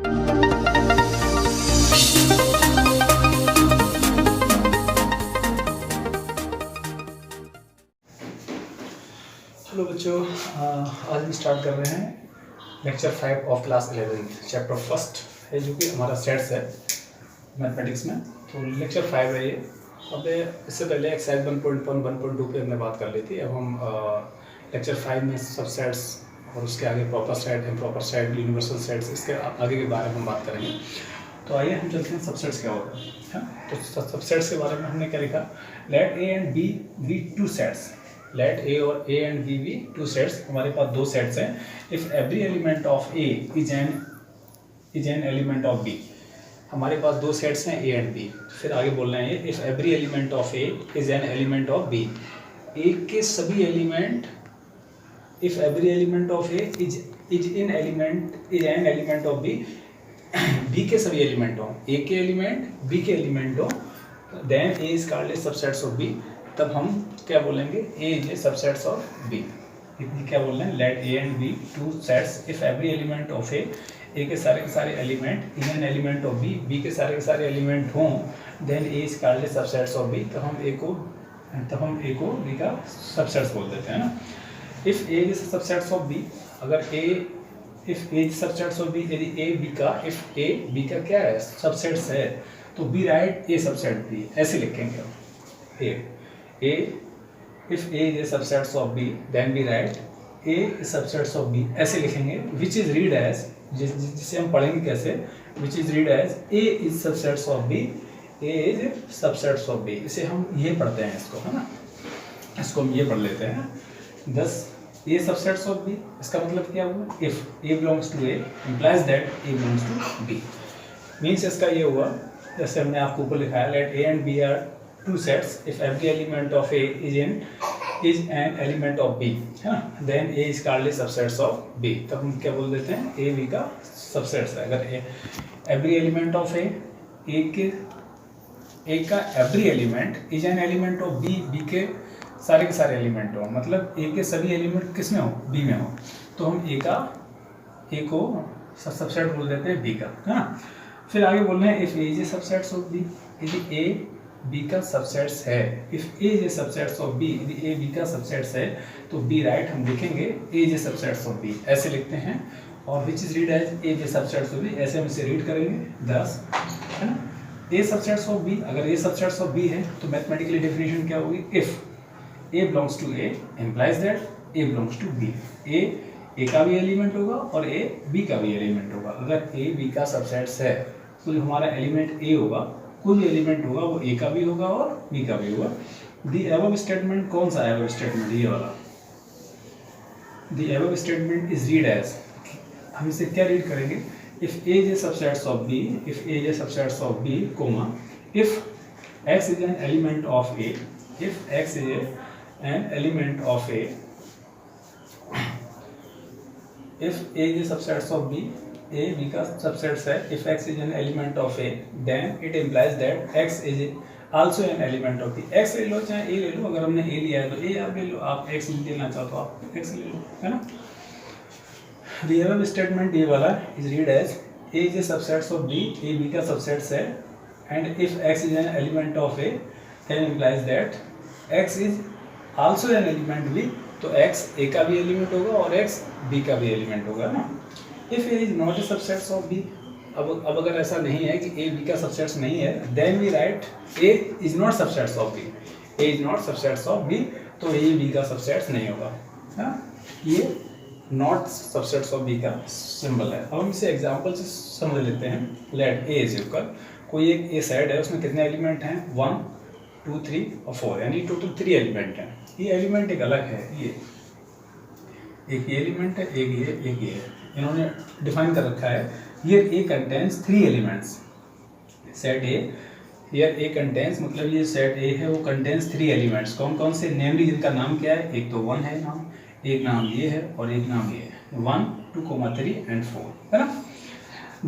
Hello बच्चों, आज हम स्टार्ट कर रहे हैं lecture 5 of class 11 chapter first है, जो कि हमारा सेट्स है मैथमेटिक्स में। तो लेक्चर 5 है ये। अब इससे पहले एक्सरसाइज 1.1 1.2 पे हमने बात कर ली थी। अब हम लेक्चर 5 में सबसेट्स और उसके आगे proper set, improper set, universal sets, इसके आगे के बारे में हम बात करेंगे। तो आइए हम चलते हैं सबसेट्स क्या होता है। तो सबसेट्स के बारे में हमने क्या लिखा, let A and B be two sets. Let A और A and B be two sets. हमारे पास दो सेट्स हैं। If every element of A is an element of B. हमारे पास दो सेट्स हैं, ए एंड बी। फिर आगे बोल रहे हैं, if every element of A is an element of B. A के सभी element, if every element of A is an element of B, B के सभी एलिमेंट हो, ए के एलिमेंट बी के एलिमेंट हो, then A is called a subsets of B. तब हम क्या बोलेंगे, A is A subsets of B. क्या बोल रहे हैं, let A and B two sets if every element of A के सारे एलिमेंट इन एन एलिमेंट ऑफ बी के सारे एलिमेंट हों, then A is called a subsets of B. तब हम ए को बी का सबसेट्स बोल देते हैं ना। If A is subsets of B, अगर if A is subsets of B, यदि ए बी का क्या है, सबसेट्स है, तो B right A subset B, ऐसे लिखेंगे हम। if A is a subsets of B, then we write A is subsets of B, ऐसे लिखेंगे, which is read as, जिसे हम पढ़ेंगे कैसे, which is read as A is subsets of B, A is subsets of B। इसे हम ये पढ़ते हैं, इसको है ना, इसको हम ये पढ़ लेते हैं। thus A subsets of B, इसका मतलब क्या हुआ, if A belongs to A implies that A belongs to B। Means इसका ये हुआ, जैसे हमने आपको ऊपर लिखा है, let A and B are two sets if every element of A is an element of B, है ना, then A is called a subsets of B। तब हम क्या बोल देते हैं, A B का सबसेट्स है। अगर every element of A का every element is an element of B, B के सारे एलिमेंट हो, मतलब A के सभी एलिमेंट किस में हो, B में हो, तो हम A को सबसेट बोल देते हैं B का, है ना। फिर आगे बोल रहे हैं, if A is a subsets of B, यदि A बी का सबसेट्स है, if A is subsets of B, यदि ए बी का सबसेट्स है, तो बी राइट हम लिखेंगे A is subsets of B, ऐसे लिखते हैं। और which is read as A is subsets of B, ऐसे हम इसे रीड करेंगे। दस, है ना, ए सबसेट्स ऑफ बी। अगर ए सबसेट्स ऑफ बी है तो मैथमेटिकली डेफिनेशन क्या होगी, if A belongs to A implies that A belongs to B. A का भी एलिमेंट होगा और ए बी का भी एलिमेंट होगा। अगर ए बी का सबसेट्स है तो जो हमारा एलिमेंट ए होगा, कोई भी एलिमेंट होगा वो ए का भी होगा और बी का भी होगा। दी अबव स्टेटमेंट, कौन सा अबव स्टेटमेंट, ये वाला। The above statement is read as, हम इसे क्या रीड करेंगे, if A is A subsets of B, if A is A subsets of B, comma, if X is an element of A, if X is an element of A, if A is A subsets of B, A B का subsets है, if X is an element of A, then it implies that X is also an element of B. X ले लो चाहे ए ले लो, अगर हमने ए लिया है तो ए आप ले लो, आप एक्स लेना चाहो तो आप एक्स ले लो, है ना। द अबव स्टेटमेंट ये वाला is read as A is A subsets of B, A B का सबसेट्स है, and if X is an element of A, then implies that X is also an element B, तो X A का भी element होगा और x B का भी element होगा ना। If A is not a subsets of B, अब अगर ऐसा नहीं है कि ए बी का सबसेट्स नहीं है, then we write A is not subsets of B, A is not subsets of B, तो ए बी का सबसेट्स नहीं होगा, है। ये नॉट सबसेट्स ऑफ बी का सिंबल है। अब हम इसे एग्जांपल से समझ लेते हैं। लेट ए इज इक्वल, कोई एक ए सेट है, उसमें कितने एलिमेंट हैं, 1 2 3 और 4, यानी टोटल 3 एलिमेंट हैं। ये एलिमेंट एक अलग है, ये एक ये एलिमेंट है, एक ये इन्होंने डिफाइन कर रखा है। Here A contains 3 elements, set A, here A contains, मतलब ये सेट ए है, वो कंटेन्स 3 एलिमेंट्स। कौन कौन से, नेमली जिनका नाम क्या है, एक तो 1 है नाम, एक नाम ये है और एक नाम ये है, 1 2 3 एंड 4, है ना।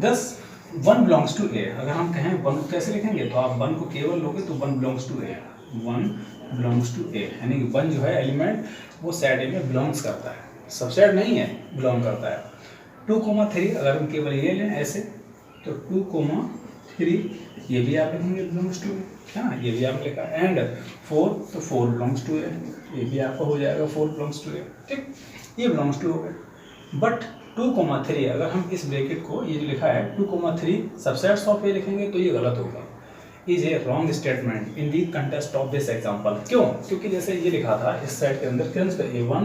दस 1 बिलोंग्स टू ए, अगर हम कहें 1 को कैसे लिखेंगे, तो आप 1 को केवल लोगे तो 1 belongs to A, 1 belongs to A, यानी कि 1 जो है एलिमेंट वो सेट ए में बिलोंग्स करता है, सबसेट नहीं है, बिलोंग करता है। 2 3, अगर हम केवल ये लें ऐसे, तो 2,3 ये भी आप लिखेंगे बिलोंग्स टू है ना, ये भी आप लिखा। एंड 4 तो 4 बिलोंग्स टू ए, ये भी आपका हो जाएगा 4 बिलोंग्स टू ए, ठीक, ये बिलोंग्स टू हो गए। बट 2,3 अगर हम इस ब्रैकेट को ये जो लिखा है 2,3 सबसेट्स ऑफ ए लिखेंगे तो ये गलत होगा। Is a wrong statement in the contest of this example. क्यों? क्योंकि जैसे ये लिखा था इस साइड के अंदर A1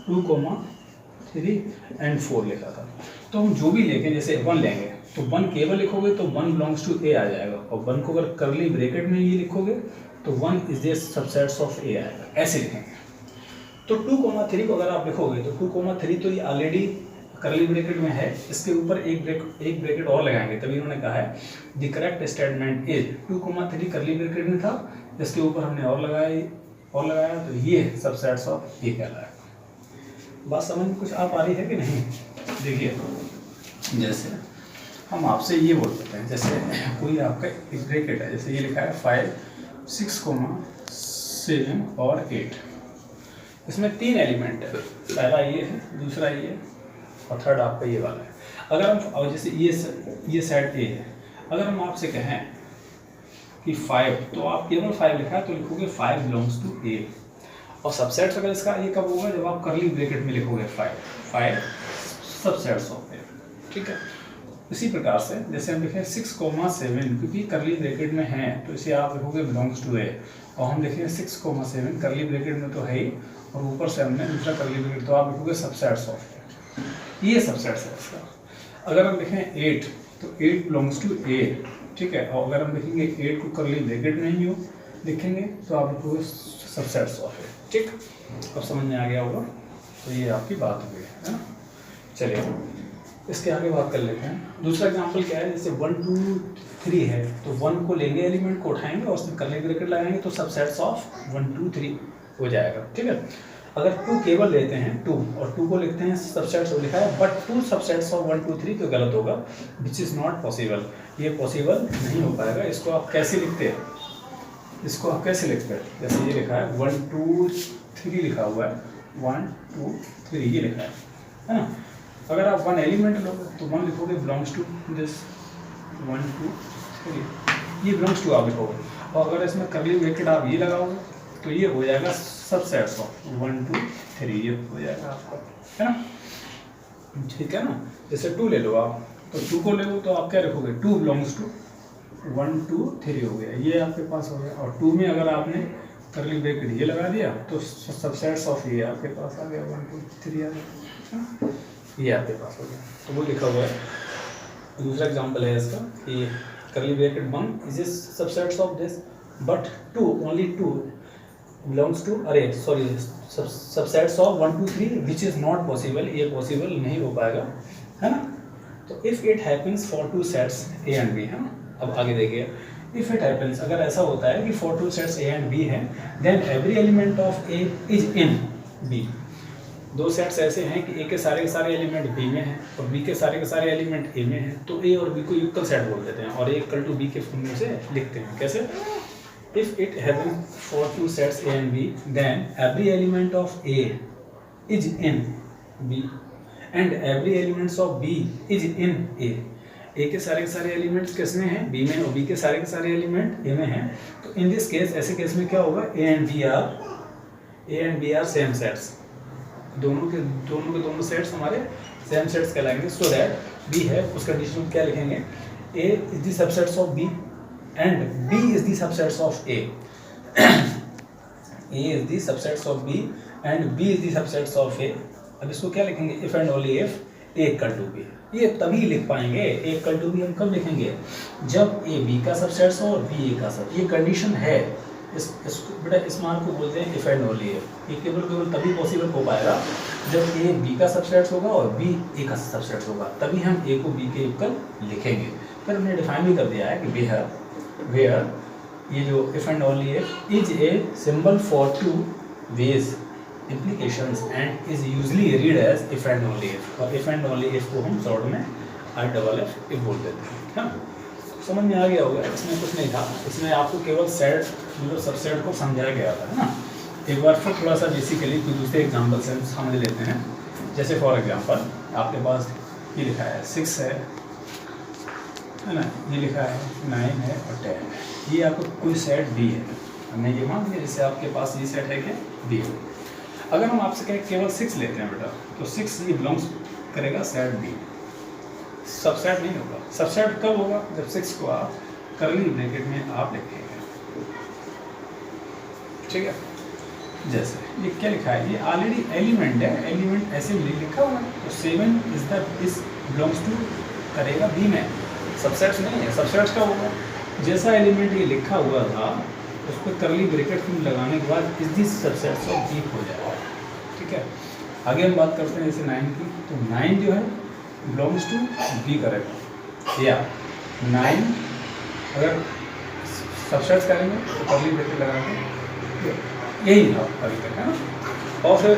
2,3 एंड 4 लिखा था, तो हम जो भी लेंगे जैसे 1 लेंगे तो 1 केवल लिखोगे तो 1 बिलोंग्स टू ए आ जाएगा, और 1 को अगर करली ब्रैकेट में ये लिखोगे तो 1 इज द सबसेट्स ऑफ ए आएगा, ऐसे लिखेंगे। तो 2,3 को अगर आप लिखोगे तो 2,3 तो ये ऑलरेडी करली ब्रैकेट में है, इसके ऊपर एक ब्रैकेट और लगाएंगे, तभी उन्होंने कहा है द करेक्ट स्टेटमेंट इज 2,3 करली ब्रैकेट में था, इसके ऊपर हमने और लगाया तो ये सबसेट्स ऑफ ए कहलाएगा। बात समझ में कुछ आ पा रही है कि नहीं? देखिए जैसे हम आपसे ये बोल सकते हैं, जैसे कोई आपका एक ब्रैकेट है, जैसे ये लिखा है 5, 6, 7 और 8, इसमें 3 एलिमेंट है, पहला ये है, दूसरा ये और थर्ड आपका ये वाला है। अगर हम जैसे ये सेट ए है, अगर हम आपसे कहें कि 5 तो आप केवल 5 लिखा है तो लिखोगे 5 बिलोंग्स टू ए, और सबसेट्स अगर इसका ये कब होगा जब आप करली ब्रैकेट में लिखोगे 5 सबसेट्स ऑफ ए, ठीक है। इसी प्रकार से जैसे हम लिखें 6,7 क्योंकि करली ब्रैकेट में है तो इसे आप लिखोगे बिलोंग्स टू ए, और हम लिखेंगे 6,7 करली ब्रैकेट में तो है ही और ऊपर से हमने दूसरा करली ब्रैकेट, तो आप लिखोगे सबसेट्स ऑफ ए, ये सबसेट्स है इसका। अगर हम लिखें 8 तो 8 बिलोंग्स टू ए, ठीक है, और अगर हम लिखेंगे 8 को करली ब्रैकेट में ही लिखेंगे तो आप लिखोगे सबसेट्स ऑफ ए, ठीक। अब समझ में आ गया होगा, तो ये आपकी बात हो गई है ना। चलिए इसके आगे बात कर लेते हैं। दूसरा एग्जांपल क्या है, जैसे 1, 2, 3 है तो 1 को लेंगे, एलिमेंट को उठाएंगे और उसमें करली ब्रैकेट लगाएंगे तो सबसेट्स ऑफ 1, 2, 3 हो जाएगा, ठीक है। अगर 2 केवल लेते हैं 2 और 2 को लिखते हैं सबसेट्स लिखा है, बट 2 सबसेट्स ऑफ 1, 2, 3 तो गलत होगा, विच इज़ नॉट पॉसिबल, ये पॉसिबल नहीं हो पाएगा। इसको आप कैसे लिखते हैं, इसको आप कैसे लिखते हैं, जैसे ये लिखा है 1, 2, 3 लिखा हुआ है, 1, 2, 3 ये लिखा है ना। अगर आप 1 एलिमेंट लोगे तो 1 लिखोगे बिलोंग्स टू दिस 1, 2, 3, ये बिलोंग्स टू आप लिखोगे, और अगर इसमें करली ब्रैकेट आप ये लगाओगे तो ये हो जाएगा सबसेट्स ऑफ 1, 2, 3 ये हो जाएगा आपका, है ना, ठीक है ना। जैसे 2 ले लो आप, तो 2 को ले लो तो आप क्या लिखोगे 2 बिलोंग्स टू 1, 2, 3 हो गया, ये आपके पास हो गया। और 2 में अगर आपने करली ब्रैकेट ये लगा दिया तो सबसेट्स ऑफ ये आपके पास आ गया 1, 2, 3 आ गया, ये आपके पास हो गया, तो वो लिखा हुआ है। दूसरा एग्जांपल है इसका कि curly bracket 1 is subsets of this but 2 only 2 belongs to subsets of 1, 2, 3 which is not possible, ये पॉसिबल नहीं हो पाएगा, है ना। तो if it happens for 2 sets A and B, है ना। अब आगे देखिए, इफ इट हैपन्स अगर ऐसा होता है कि for 2 sets A and B हैं, then every element of A is in B. 2 sets ऐसे हैं कि ए के सारे एलिमेंट बी में हैं और बी के सारे एलिमेंट ए में हैं, तो ए और बी को इक्वल सेट बोल देते हैं और ए इक्वल टू बी के फॉर्म में से लिखते हैं। कैसे? If it happens for 2 sets A and B, then every element of A is in B and every elements of B is in A. A के सारे एलिमेंट्स किस में हैं? बी में, और बी के सारे एलिमेंट ए में हैं। तो इन दिस केस, ऐसे केस में क्या होगा, A and B are same sets, दोनों के दोनों सेट्स हमारे सेम सेट्स कहलाएंगे। सो दैट बी है, उस कंडीशन में क्या लिखेंगे, A is the subsets of B and B is the subsets of A. A is the subsets of B and B is the subsets of A. अब इसको क्या लिखेंगे, if and only if A equal to B. ये तभी लिख पाएंगे, ए equal to B हम कब लिखेंगे, जब ए बी का सबसेट्स हो और बी ए का सब। ये कंडीशन है, बेटा इस मान को बोलते हैं इफ एंड ओनली इफ। ये केवल तभी पॉसिबल हो पाएगा जब ए बी का सबसेट्स होगा और बी ए का सबसेट्स होगा, तभी हम ए को बी के इक्वल लिखेंगे। फिर हमने डिफाइन भी कर दिया है कि वेयर ये जो if and only if is a symbol for 2 ways implications and is usually read as if and only if, और if and only if को हम शॉर्ट में IFF बोल देते हैं, है ना। समझ में आ गया होगा, इसमें कुछ नहीं था, इसमें आपको केवल सेट मतलब सबसेट को समझाया गया था, है ना। एक बार फिर थोड़ा सा बेसिकली कोई दूसरे एग्जाम्पल से समझ लेते हैं। जैसे फॉर एग्जाम्पल आपके पास ये लिखा है 6 है, है ना, ये लिखा है 9 है और 10 है, ये आपको कोई सेट बी है, हमने ये मान लिया जैसे आपके पास ये सेट है क्या बी है। अगर हम आपसे कहें केवल 6 लेते हैं बेटा, तो 6 ये बिलोंग्स करेगा सेट बी, सबसेट नहीं होगा। सबसेट कब होगा, जब 6 को आप कर्ली ब्रैकेट में आप लिखेंगे, ठीक है। जैसे ये क्या लिखा है, ये ऑलरेडी एलिमेंट है, एलिमेंट ऐसे नहीं लिखा हुआ है, तो 7 इज बिलोंग्स टू करेगा बी में, सबसेट्स नहीं है। सबसेट्स का होगा जैसा एलिमेंट ये लिखा हुआ था उस पर कर्ली ब्रैकेट लगाने के बाद इस दिस सबसेट्स ऑफ बी हो जाएगा, ठीक है। आगे हम बात करते हैं जैसे 9 की, तो 9 जो है बिलोंग्स टू बी करेगा, या 9 अगर सबसेट्स करेंगे तो कर्ली ब्रैकेट लगा के यही था अभी तक, है ना। और फिर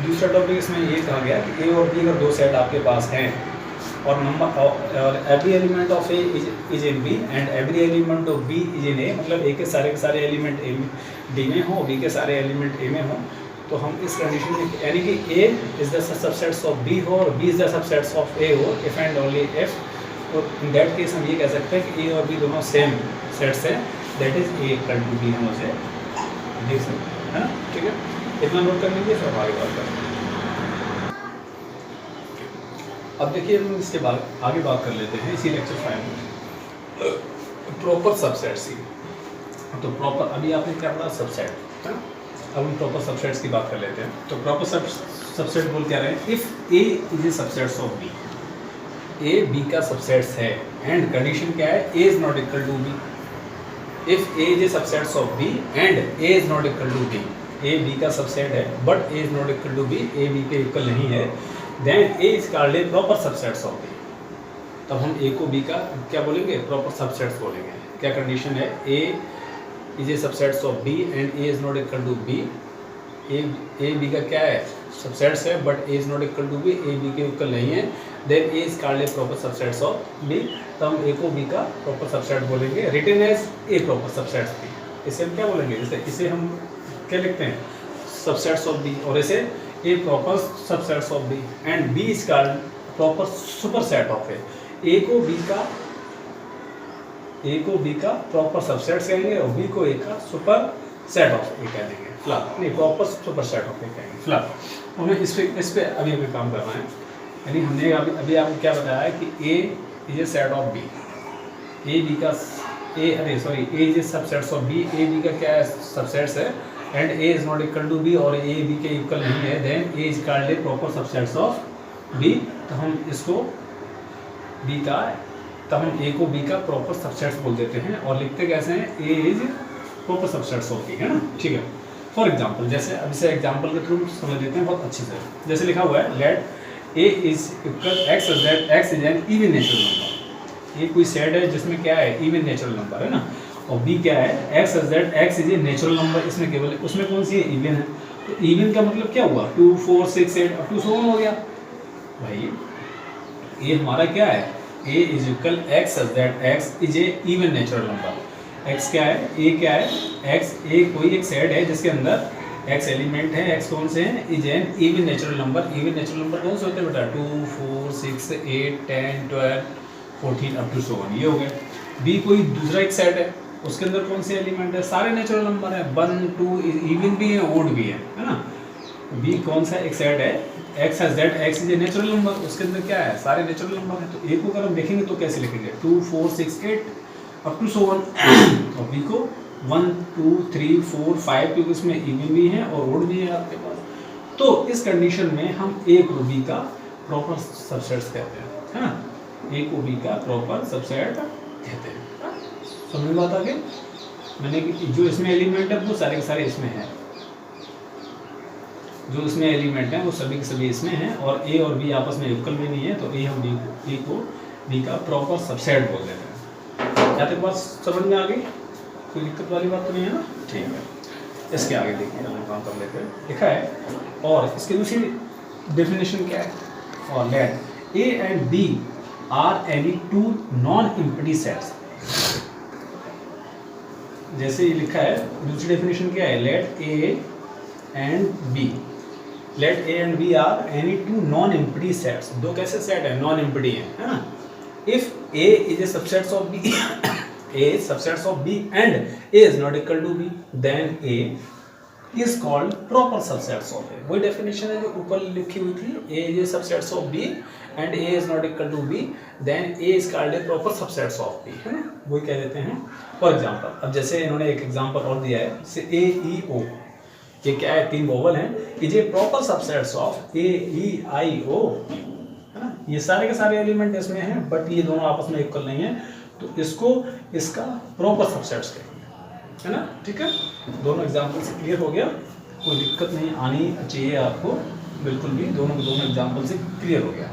दूसरा टॉपिक इसमें ये कहा गया कि ए और बी अगर दो सेट आपके पास हैं और नंबर और every element of A is in B and every element of B is in A, मतलब ए के सारे एलिमेंट ए डी में हो, बी के सारे एलिमेंट ए में हो, तो हम इस कंडीशन में यानी कि A is the subsets of B हो और B is the subsets of A हो, इफ एंड ओनली इफ, तो इन दैट केस हम ये कह सकते हैं कि ए और बी दोनों सेम सेट्स हैं, that is A equal to B, हम उसे देख सकते हैं, है ना, ठीक है। इतना नोट कर लीजिए, फिर आगे बात करें। अब देखिए हम इसके बाद आगे बात कर लेते हैं इसी लेक्चर 5 में प्रॉपर सबसेट्स की। तो प्रॉपर अभी आपने क्या पढ़ा सबसेट, है ना, अब हम प्रॉपर सबसेट्स की बात कर लेते हैं। तो प्रॉपर सबसेट बोल क्या रहे हैं, if A is A subsets of B, A B का सबसेट्स है एंड कंडीशन क्या है, A is not equal to B, if A is A subsets of B and A is not equal to B, A B का subset है but A is not equal to B, A B के equal नहीं है, then A is called a proper subsets of B. तब हम A को B का क्या बोलेंगे, प्रॉपर सबसेट्स बोलेंगे। क्या कंडीशन है, A is A subsets of B and A is not equal to B, A B का क्या है सबसेट्स है but A is not equal to B, A B के इक्वल नहीं है, then A is called a proper subsets of B. तो हम A को बी का प्रॉपर सबसेट बोलेंगे, written as A proper subsets B. इसे हम क्या बोलेंगे, जैसे इसे हम क्या लिखते हैं सबसेट्स ऑफ बी, और इसे A proper subsets of B and B is called proper superset of A. A को बी का प्रॉपर सबसेट्स कहेंगे और बी को ए का सुपर सेट ऑफ ए कह देंगे, फिलहाल नहीं प्रॉपर सुपर सेट ऑफ ए कहेंगे फिलहाल। हमें इस पे अभी काम करना है, यानी हमने अभी आपको क्या बताया है कि A is a set of B, A B का A is A subsets of B, A B का क्या है सबसेट्स है and A is not equal to B और ए बी के इक्वल नहीं है, then A is called a proper subsets of B. तो हम इसको बी का, तो हम ए को बी का प्रॉपर सबसेट्स बोल देते हैं और लिखते कैसे हैं, A is proper subsets of B, है ना, ठीक है। फॉर एग्जांपल जैसे अब इसे एग्जांपल के थ्रू समझ लेते हैं बहुत अच्छे से। जैसे लिखा हुआ है let A is equal X is an even natural number, ये कोई सेट है जिसमें क्या है इवन नेचुरल नंबर है ना, और बी क्या है X is a natural number, इसमें केवल उसमें कौन सी है इवन है, तो इवन का मतलब क्या हुआ 2 4 6 8 अप टू 7 हो गया भाई। ये हमारा क्या है, A is equal X is a even natural number, X क्या है, ए क्या है, एक्स ए कोई एक सेट है जिसके अंदर एक्स एलिमेंट है, एक्स कौन से हैं, is an even natural number. Even natural number कौन से होते हैं बेटा 2 4 6 8 10 12 14 अप टू 7, ये हो गया। बी कोई दूसरा एक सेट है, उसके अंदर कौन से एलिमेंट है, सारे नेचुरल नंबर है, 1 2 इवन भी है ओड भी है ना। बी कौन सा एक सेट है, x has that X is a natural number, उसके अंदर क्या है सारे नेचुरल नंबर है। तो ए को अगर हम देखेंगे तो कैसे लिखेंगे 2 4 6 8 अप टू 7, और बी को 1 2 3 4 5 क्योंकि उसमें इवन भी है और ओड भी है आपके पास। तो इस कंडीशन में हम ए को बी का प्रॉपर सबसेट्स कहते हैं, है ना, ए को बी का प्रॉपर सबसेट कहते हैं। समझ बात आ गई, मैंने जो इसमें एलिमेंट है वो सारे के सारे इसमें हैं, जो इसमें एलिमेंट हैं वो सभी के सभी इसमें हैं, और ए और बी आपस में इक्वल भी नहीं है, तो ए हम बी का प्रॉपर सबसेट बोल देते हैं। क्या तक बात समझ में आ गई, कोई दिक्कत वाली बात तो नहीं है ना, ठीक है। इसके आगे देखिए हम काम कर लेते हैं, लिखा है और इसकी दूसरी डेफिनेशन क्या है, और let A and B are any two non empty sets. जैसे ये लिखा है दूसरी डेफिनेशन क्या है, let A and B, let A and B are any two non empty sets. दो कैसे सेट है, नॉन एम्प्टी है ना, if A is A subset of B A is subsets of B and A is not equal to B, then A is called proper subsets of A. वही definition है जो ऊपर लिखी हुई थी, A is a subsets of B and A is not equal to B, then A is called a proper subsets of B, है ना, वही कह देते हैं. For example, अब जैसे इन्होंने एक एग्जांपल और दिया है, जैसे A E O, ये क्या है, 3 वोवल हैं, is a proper subsets of A E I O, है ना, ये सारे के सारे एलिमेंट इसमें हैं, बट ये दोनों आपस में इक्वल नहीं है, तो इसको इसका प्रॉपर सबसेट्स कहेंगे, है ना. ठीक है, दोनों एग्जांपल से क्लियर हो गया, कोई दिक्कत नहीं आनी चाहिए आपको, बिल्कुल भी दोनों के दोनों एग्जांपल से क्लियर हो गया.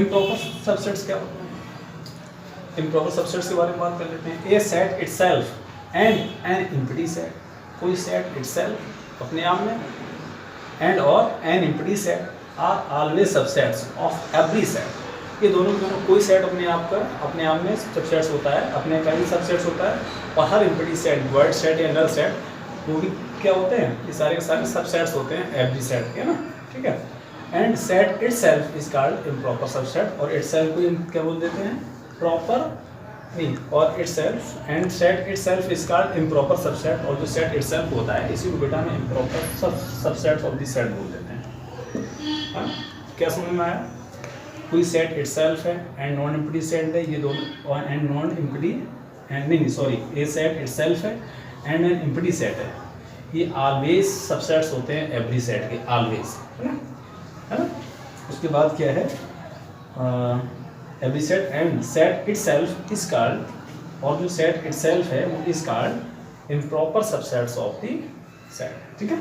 इम्प्रॉपर सबसेट्स क्या होते हैं? इम्प्रॉपर सबसेट्स के बारे में बात कर लेते हैं. A set itself and an empty set, कोई सेट इटसेल्फ अपने आप में एंड और an empty set are always subsets of every set. ये दोनों कोई सेट अपने आप में सबसेट्स होता है, अपने का ही सबसेट्स होता है, और हर एम्प्टी सेट, वर्ड सेट या नल सेट, वो भी क्या होते हैं, ये सारे के सारे सबसेट्स होते हैं एवरी सेट के, ना. ठीक है, and set itself is called improper subset, और इटसेल्फ को हम क्या बोल देते हैं, प्रॉपर नहीं, और itself and set itself is called improper subset, और जो सेट इटसेल्फ होता है इसी को बेटा में improper subsets of the set बोल देते हैं. क्या समझ में आया? कोई सेट इटसेल्फ है एंड नॉन एम्प्टी सेट है, ये दोनों, एंड नॉन एम्प्टी एंड नहीं सॉरी, ए सेट इटसेल्फ है एंड एन एम्प्टी सेट है, ये ऑलवेज सबसेट्स होते हैं एवरी सेट के, ऑलवेज, है ना. उसके बाद क्या है, every set and set itself is called, और जो सेट इटसेल्फ है वो is called improper subsets of the set. ठीक है,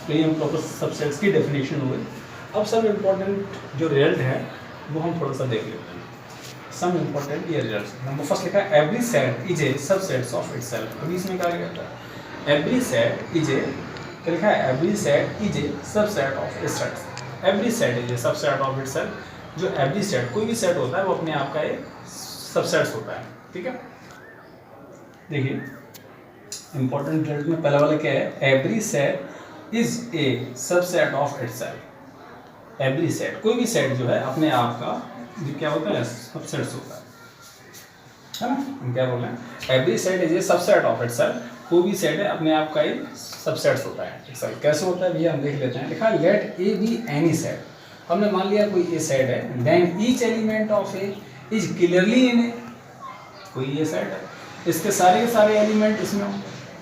तो ये इम्प्रॉपर सबसेट्स की डेफिनेशन हो गई. अब सब इम्पोर्टेंट जो रिजल्ट है वो हम थोड़ा सा देख लेते हैं. सम इम्पोर्टेंट ये रिजल्ट, नंबर फर्स्ट लिखा है every set is A subsets of itself. अभी इसमें क्या कहता है, एवरी सेट इज ए, क्या लिखा है, every set is A subset of itself. Every set is A subset of itself. जो एवरी सेट, कोई भी सेट होता है वो अपने आप का एक सबसेट्स होता है. ठीक है, देखिए इंपॉर्टेंट रिजल्ट में पहला वाला क्या है, every set is A subset of itself. Every set, कोई भी सेट जो है अपने आप का जो क्या होता है, सबसेट्स होता है ना. हम क्या बोल रहे हैं, every set is A subset of itself. कोई भी सेट है अपने आप का एक सबसेट्स होता है इटसेल्फ. कैसे होता है भैया हम देख लेते हैं. लिखा let A be any set. हमने मान लिया कोई ए सेट है, then each element of A is clearly in A. कोई ये सेट है, इसके सारे के सारे एलिमेंट इसमें हो,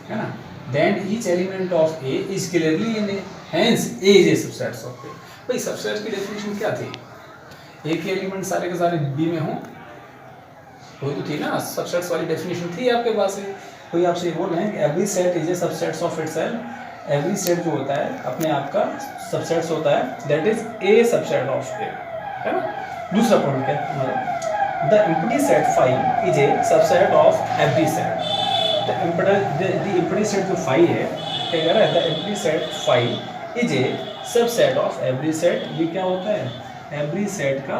है ना. Then each element of A is clearly in A, hence A is A subsets of A. भाई सबसेट्स की डेफिनेशन क्या थी, एक ही एलिमेंट सारे के सारे बी में हो, वो तो थी ना, सबसेट्स वाली डेफिनेशन थी आपके पास. कोई आपसे ये बोल रहे हैं कि every set is A subsets of itself. Every set जो होता है अपने आप का सबसेट्स होता है, that is A subset of A, है ना. दूसरा पॉइंट क्या है हमारा, the empty set phi is A subset of every set. The empty set जो फाई है, क्या कह रहा है, the empty set phi is A subset of every set. ये क्या होता है, एवरी सेट का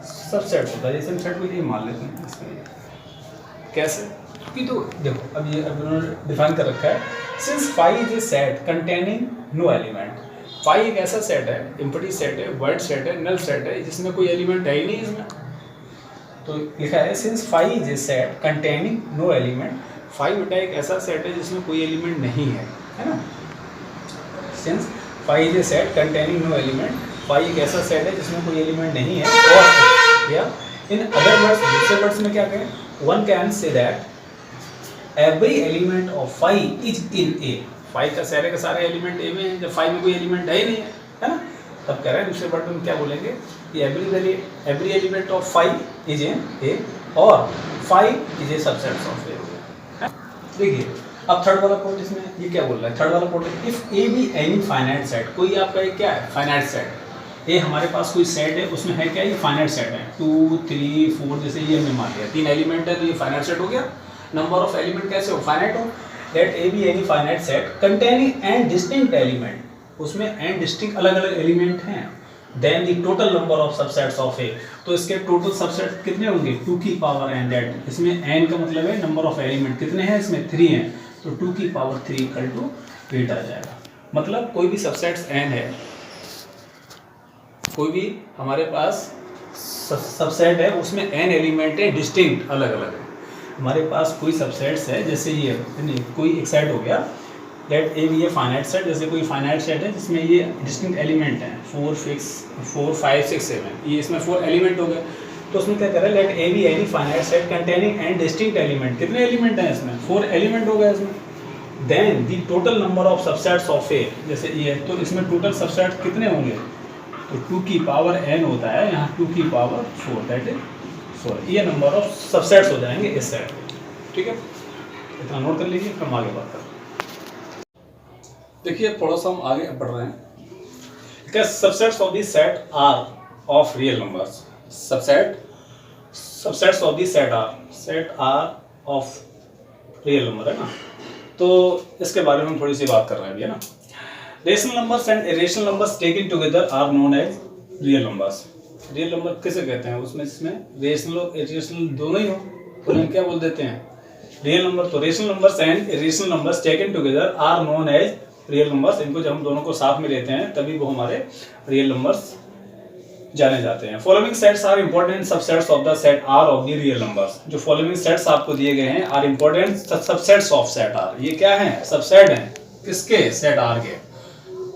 सबसेट होता है. जैसे हम सेट को ये मान लेते हैं, इसमें कैसे, कि तो देखो अब ये अब उन्होंने डिफाइन कर रखा है, since phi is a set containing no element. Phi एक ऐसा सेट है, एम्प्टी सेट है, वर्ड सेट है, नल सेट है, जिसमें कोई एलिमेंट है ही नहीं इसमें. तो लिखा है since phi is a set containing no element. Phi बेटा एक ऐसा सेट है जिसमें कोई एलिमेंट नहीं है, है ना. Since phi is a set containing no element. Phi एक ऐसा सेट है जिसमें कोई एलिमेंट नहीं है. और या इन अदर वर्ड्स, दूसरे वर्ड्स में क्या कहें, one can say that every element of phi is in A. Phi का सारे के सारे एलिमेंट ए में हैं, जब फाई में कोई एलिमेंट है ही नहीं है ना. तब कह रहे हैं दूसरे वर्ड में क्या बोलेंगे कि every element of phi is in A और phi is A subset of A. देखिए अब थर्ड वाला पॉइंट, इसमें ये क्या बोल रहा है, थर्ड वाला point, if A be any finite set. कोई आपका एक क्या है, फाइनाइट सेट. ए हमारे पास कोई सेट है, उसमें है क्या, ये फाइनाइट सेट है, 2 3 4, जैसे ये हमने मान लिया 3 एलिमेंट है, तो ये फाइनाइट सेट हो गया. नंबर ऑफ एलिमेंट कैसे हो, फाइनाइट हो. Let A be any finite set containing n distinct element. उसमें एंड डिस्टिंक्ट अलग अलग एलिमेंट हैं. Then the total number of subsets of A. तो इसके टोटल सबसेट कितने होंगे, 2 की पावर n. दैट इसमें n का मतलब है नंबर ऑफ एलिमेंट कितने हैं, इसमें 3 हैं, तो 2 की पावर 3 इक्वल टू 8 आ जाएगा. मतलब कोई भी सबसेट्स n है, कोई भी हमारे पास सबसेट है उसमें n एलिमेंट है डिस्टिंक्ट अलग अलग है। हमारे पास कोई सबसेट्स है जैसे ये कोई एक सेट हो गया, let A B A finite set, जैसे कोई फाइनाइट सेट है जिसमें ये डिस्टिंक्ट एलिमेंट हैं 4 5 6 7, ये इसमें 4 एलिमेंट हो गए। तो उसमें क्या करें, let A be any finite set containing n distinct element, कितने एलिमेंट हैं इसमें, 4 एलिमेंट हो गए इसमें। Then the total number of subsets of A, जैसे ये तो इसमें टोटल सबसेट कितने होंगे, तो 2 की पावर n होता है, यहाँ 2 की पावर 4 दैट इज 4, ये नंबर ऑफ सबसेट्स हो जाएंगे इस सेट में। ठीक है, इतना नोट कर लीजिए, हम आगे बात करें। देखिए थोड़ा सा हम आगे बढ़ रहे हैं। Subsets of this set R of real numbers, subsets of this set R of real number, है ना। तो इसके बारे में हम थोड़ी सी बात कर रहे हैं अभी, है ना। Rational numbers and irrational numbers taken together are known as real numbers. Real number किसे कहते हैं, उसमें इसमें रेशनल और इरेशनल दोनों ही हो तो हम क्या बोल देते हैं, रियल नंबर। तो rational numbers and irrational numbers taken together are known as real numbers. इनको जब हम दोनों को साथ में लेते हैं तभी वो हमारे रियल नंबर्स जाने जाते हैं। Following sets are important subsets of the set R of the real numbers. जो फॉलोइंग सेट्स आपको दिए गए हैं are important subsets of set R, ये क्या हैं, सबसेट हैं किसके, सेट आर के,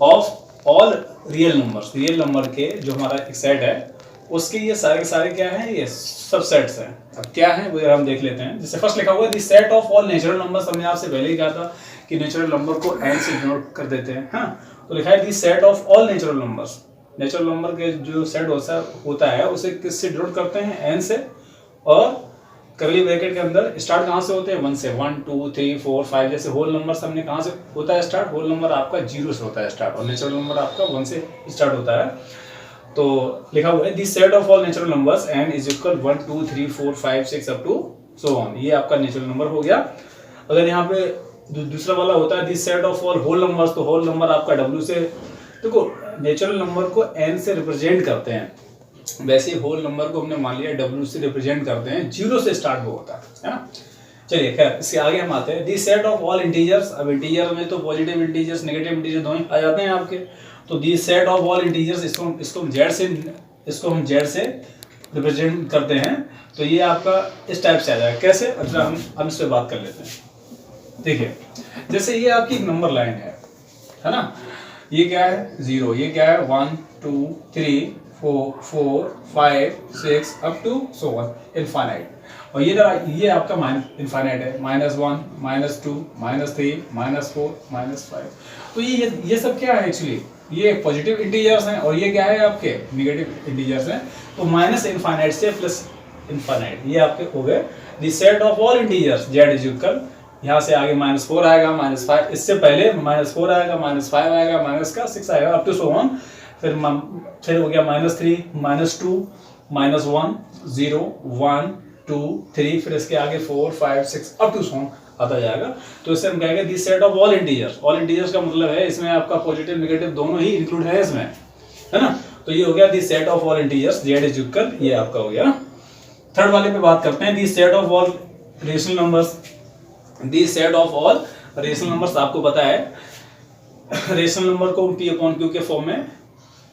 of all real numbers. Real number के जो हमारा एक सेट है उसके ये सारे के सारे क्या हैं, ये सबसेट्स हैं। अब क्या है वो हम देख लेते हैं। जैसे फर्स्ट लिखा हुआ है the set of all natural numbers, हमने आपसे पहले ही कहा था कि नेचुरल नंबर को n से डिनोट कर देते हैं, हाँ। तो लिखा है the set of all natural numbers, natural number के जो सेट होता है उसे किससे डिनोट करते हैं, n से, और कर्ली ब्रैकेट के अंदर स्टार्ट कहाँ से होते हैं, 1 से। 1 2 3 4 5 जैसे होल नंबर हमने कहाँ से होता है स्टार्ट, होल नंबर आपका 0 से होता है स्टार्ट, और नेचुरल नंबर आपका 1 से स्टार्ट होता है। तो लिखा हुआ है the set of all natural numbers n is equal 1 2 3 4 5 6 up to so on, ये आपका नेचुरल नंबर हो गया। अगर यहाँ पे दूसरा वाला होता है the set of all whole numbers, तो होल नंबर आपका w से, देखो नेचुरल नंबर को n से रिप्रेजेंट करते हैं, वैसे ही होल नंबर को हमने मान लिया w से रिप्रेजेंट करते हैं, 0 से स्टार्ट वो होता है ना। चलिए खैर इसके आगे हम आते हैं। दी सेट ऑफ ऑल इंटीजर्स, अब इंटीजर में तो पॉजिटिव इंटीजर्स नेगेटिव इंटीजर दोनों आ जाते हैं आपके। तो दी सेट ऑफ ऑल इंटीजर्स, इसको हम जेड से रिप्रेजेंट करते हैं, तो ये आपका इस टाइप से आ जाएगा। कैसे, अच्छा हम इस पर बात कर लेते हैं। देखिए जैसे ये आपकी एक नंबर लाइन है ना, ये क्या है 0, ये क्या है 1 2 3 4 5 6 up to so on infinite, और ये आपका इनफाइनाइट है, -1 -2 -3 -4 -5। तो ये सब क्या है, एक्चुअली ये पॉजिटिव इंटीजर्स हैं, और ये क्या है आपके नेगेटिव इंटीजर्स हैं। तो माइनस इनफाइनाइट से प्लस इनफाइनाइट, ये आपके हो गए the set of all integers Z is equal, यहाँ से आगे -4 आएगा, -5, इससे पहले -4 आएगा, -5 आएगा, -6 आएगा अप टू सो ऑन, फिर हो गया -3 -2 -1 0 1 2 3, फिर इसके आगे 4 5 6 अप टू सो ऑन आता जाएगा। तो इससे हम कहेंगे this set of all integers. All integers का मतलब है इसमें आपका पॉजिटिव नेगेटिव दोनों ही इंक्लूड है इसमें, है ना। तो ये हो गया this set of all integers Z is equal, ये आपका हो गया। थर्ड वाले पे बात करते हैं, this set of all rational numbers. This set of all rational numbers, आपको पता है रेशनल नंबर को p अपॉन q के फॉर्म में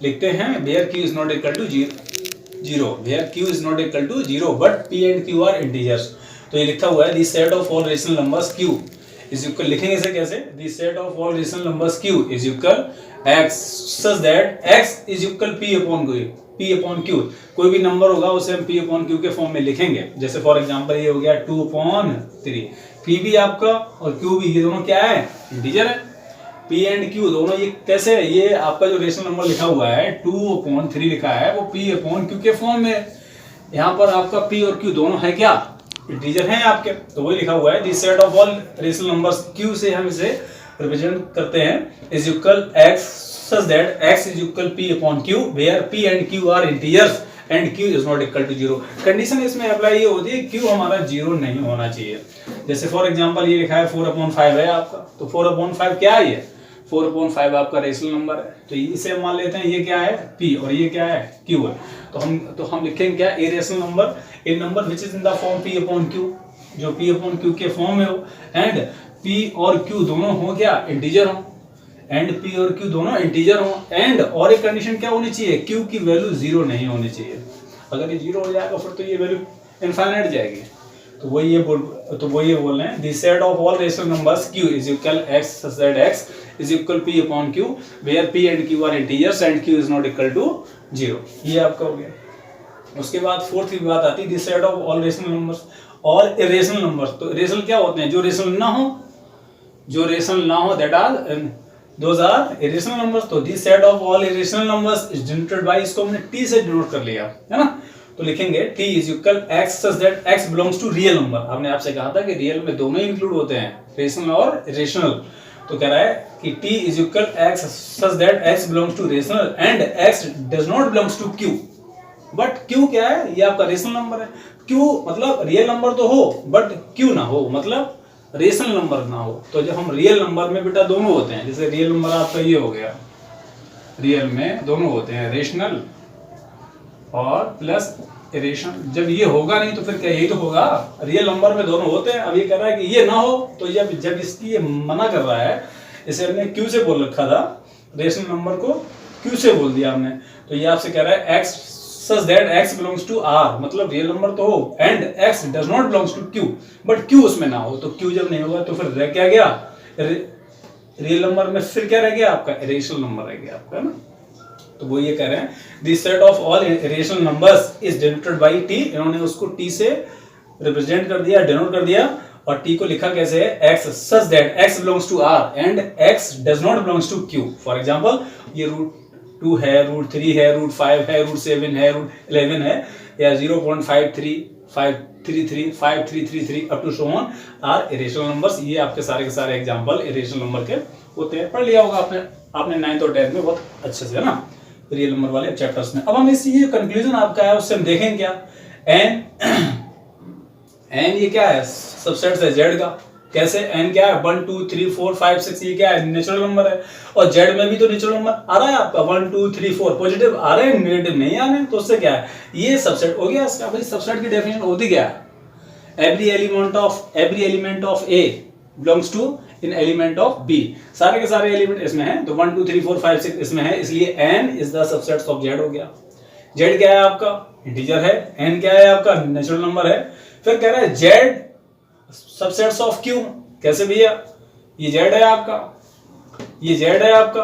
लिखते हैं, where q is not equal to 0, where q is not equal to 0 but p and q are integers. तो ये लिखा हुआ है the set of all rational numbers q is equal, लिखेंगे इसे कैसे, the set of all rational numbers q is equal x such that x is equal p upon q। कोई भी नंबर होगा उसे हम p अपॉन q के form में लिखेंगे। जैसे फॉर एग्जांपल ये हो गया 2 अपॉन 3, p भी आपका और q भी, ये दोनों क्या है, इंटीजर है। p एंड q दोनों ये कैसे है, ये आपका जो रेशनल नंबर लिखा हुआ है 2 अपॉन 3 लिखा है, वो p अपॉन q के फॉर्म में। यहाँ पर आपका p और q दोनों है क्या, इंटीजर हैं आपके। तो वही लिखा हुआ है the set of all rational numbers q से हम इसे रिप्रेजेंट करते हैं is equal x such that x is equal p upon q where p and q are integers and q is not equal to 0। Condition इसमें apply ये होती है q हमारा 0 नहीं होना चाहिए। जैसे फॉर एग्जांपल ये लिखा है 4/5 है आपका, तो 4/5 क्या है, ये 4/5 आपका रेशनल नंबर है। तो इसे मान लेते हैं ये क्या है p और ये क्या है q है। तो हम लिखेंगे क्या, a rational number, A number which is in the form p upon q, जो p अपॉन q के फॉर्म में हो, एंड p और q दोनों हो क्या, इंटीजर हो, एंड p और q दोनों इंटीजर हो, एंड और एक कंडीशन क्या होनी चाहिए, q की वैल्यू 0 नहीं होनी चाहिए। अगर ये 0 हो जाएगा फिर तो ये वैल्यू इनफाइनाइट जाएगी। तो वो ये बोल रहे हैं the set of all rational numbers q is equal x such that x is equal p upon q where p and q are integers and q is not equal to 0। ये आपका हो गया। उसके बाद फोर्थ की बात आती है the set of all rational numbers और इरेशनल नंबर्स। तो इरेशनल क्या होते हैं? जो रेशनल ना हो that are those are irrational numbers. तो the set of all irrational numbers is denoted by, इसको हमने t से डिनोट कर लिया है ना। तो लिखेंगे t is equal x such that x belongs to real number. हमने आपसे कहा था कि रियल में दोनों इंक्लूड होते हैं, रेशनल और इरेशनल। तो कह रहा है कि t is equal x such that x belongs to rational and x does not belongs to q। But q क्या है? ये आपका रेशनल नंबर है। q मतलब रियल नंबर तो हो बट q ना हो, मतलब रेशनल नंबर ना हो। तो जब हम रियल नंबर में बेटा दोनों होते हैं, जैसे रियल नंबर आपका ये हो गया, रियल में दोनों होते हैं, रेशनल और प्लस इरेशनल। जब ये होगा नहीं तो फिर क्या यही तो होगा, रियल नंबर में दोनों होते हैं। अब ये कह रहा है कि ये ना हो, तो जब इसकी ये मना कर रहा है, इसे हमने क्यू से बोल रखा था, रेशनल नंबर को क्यू से बोल दिया हमने। तो ये आपसे कह रहा है x such that x belongs to r, मतलब रियल नंबर तो हो, and x does not belongs to q, but q उसमें ना हो। तो q जब नहीं होगा तो फिर रह क्या गया? रियल नंबर में फिर क्या रह गया आपका? इरेशनल नंबर रह गया आपका, है ना। तो वो ये कह रहे हैं the set of all irrational numbers is denoted bye t। इन्होंने उसको t से रिप्रेजेंट कर दिया, डिनोट कर दिया, और t को लिखा कैसे है? x such that x belongs to r and x does not belongs to q। For example ये √2 है, √3 है, √5 है, √7 है, √11 है, या 0.53 533 5333 up to so on are irrational numbers. ये आपके सारे के सारे एग्जांपल इरेशनल नंबर के होते हैं। पढ़ लिया होगा आपने 9th और 10th में बहुत अच्छे से, है ना, रियल नंबर वाले चैप्टर्स में। अब हम इस ये कंक्लूजन आपका है उससे हम देखेंगे क्या, n ये क्या है? सबसेट है z का। कैसे? n क्या है? 1 2 3 4 5 6, ये क्या है? नेचुरल नंबर है। और z में भी तो नेचुरल नंबर आ रहा है आपका, 1 2 3 4 पॉजिटिव आ रहे हैं, नेगेटिव नहीं आ रहे हैं। तो उससे क्या है? ये सबसेट हो गया इसका। भाई सबसेट की डेफिनेशन होती क्या है? Every element of a belongs to an element of b। सारे के सारे एलिमेंट इसमें हैं, तो 1 2 3 4 5 6 इसमें है, इसलिए n is the subset of z हो गया। z क्या है आपका? इंटीजर है। n क्या है आपका? नेचुरल नंबर है। फिर कह रहा है z सबसेट्स ऑफ q। कैसे भैया? ये z है आपका, ये z है आपका,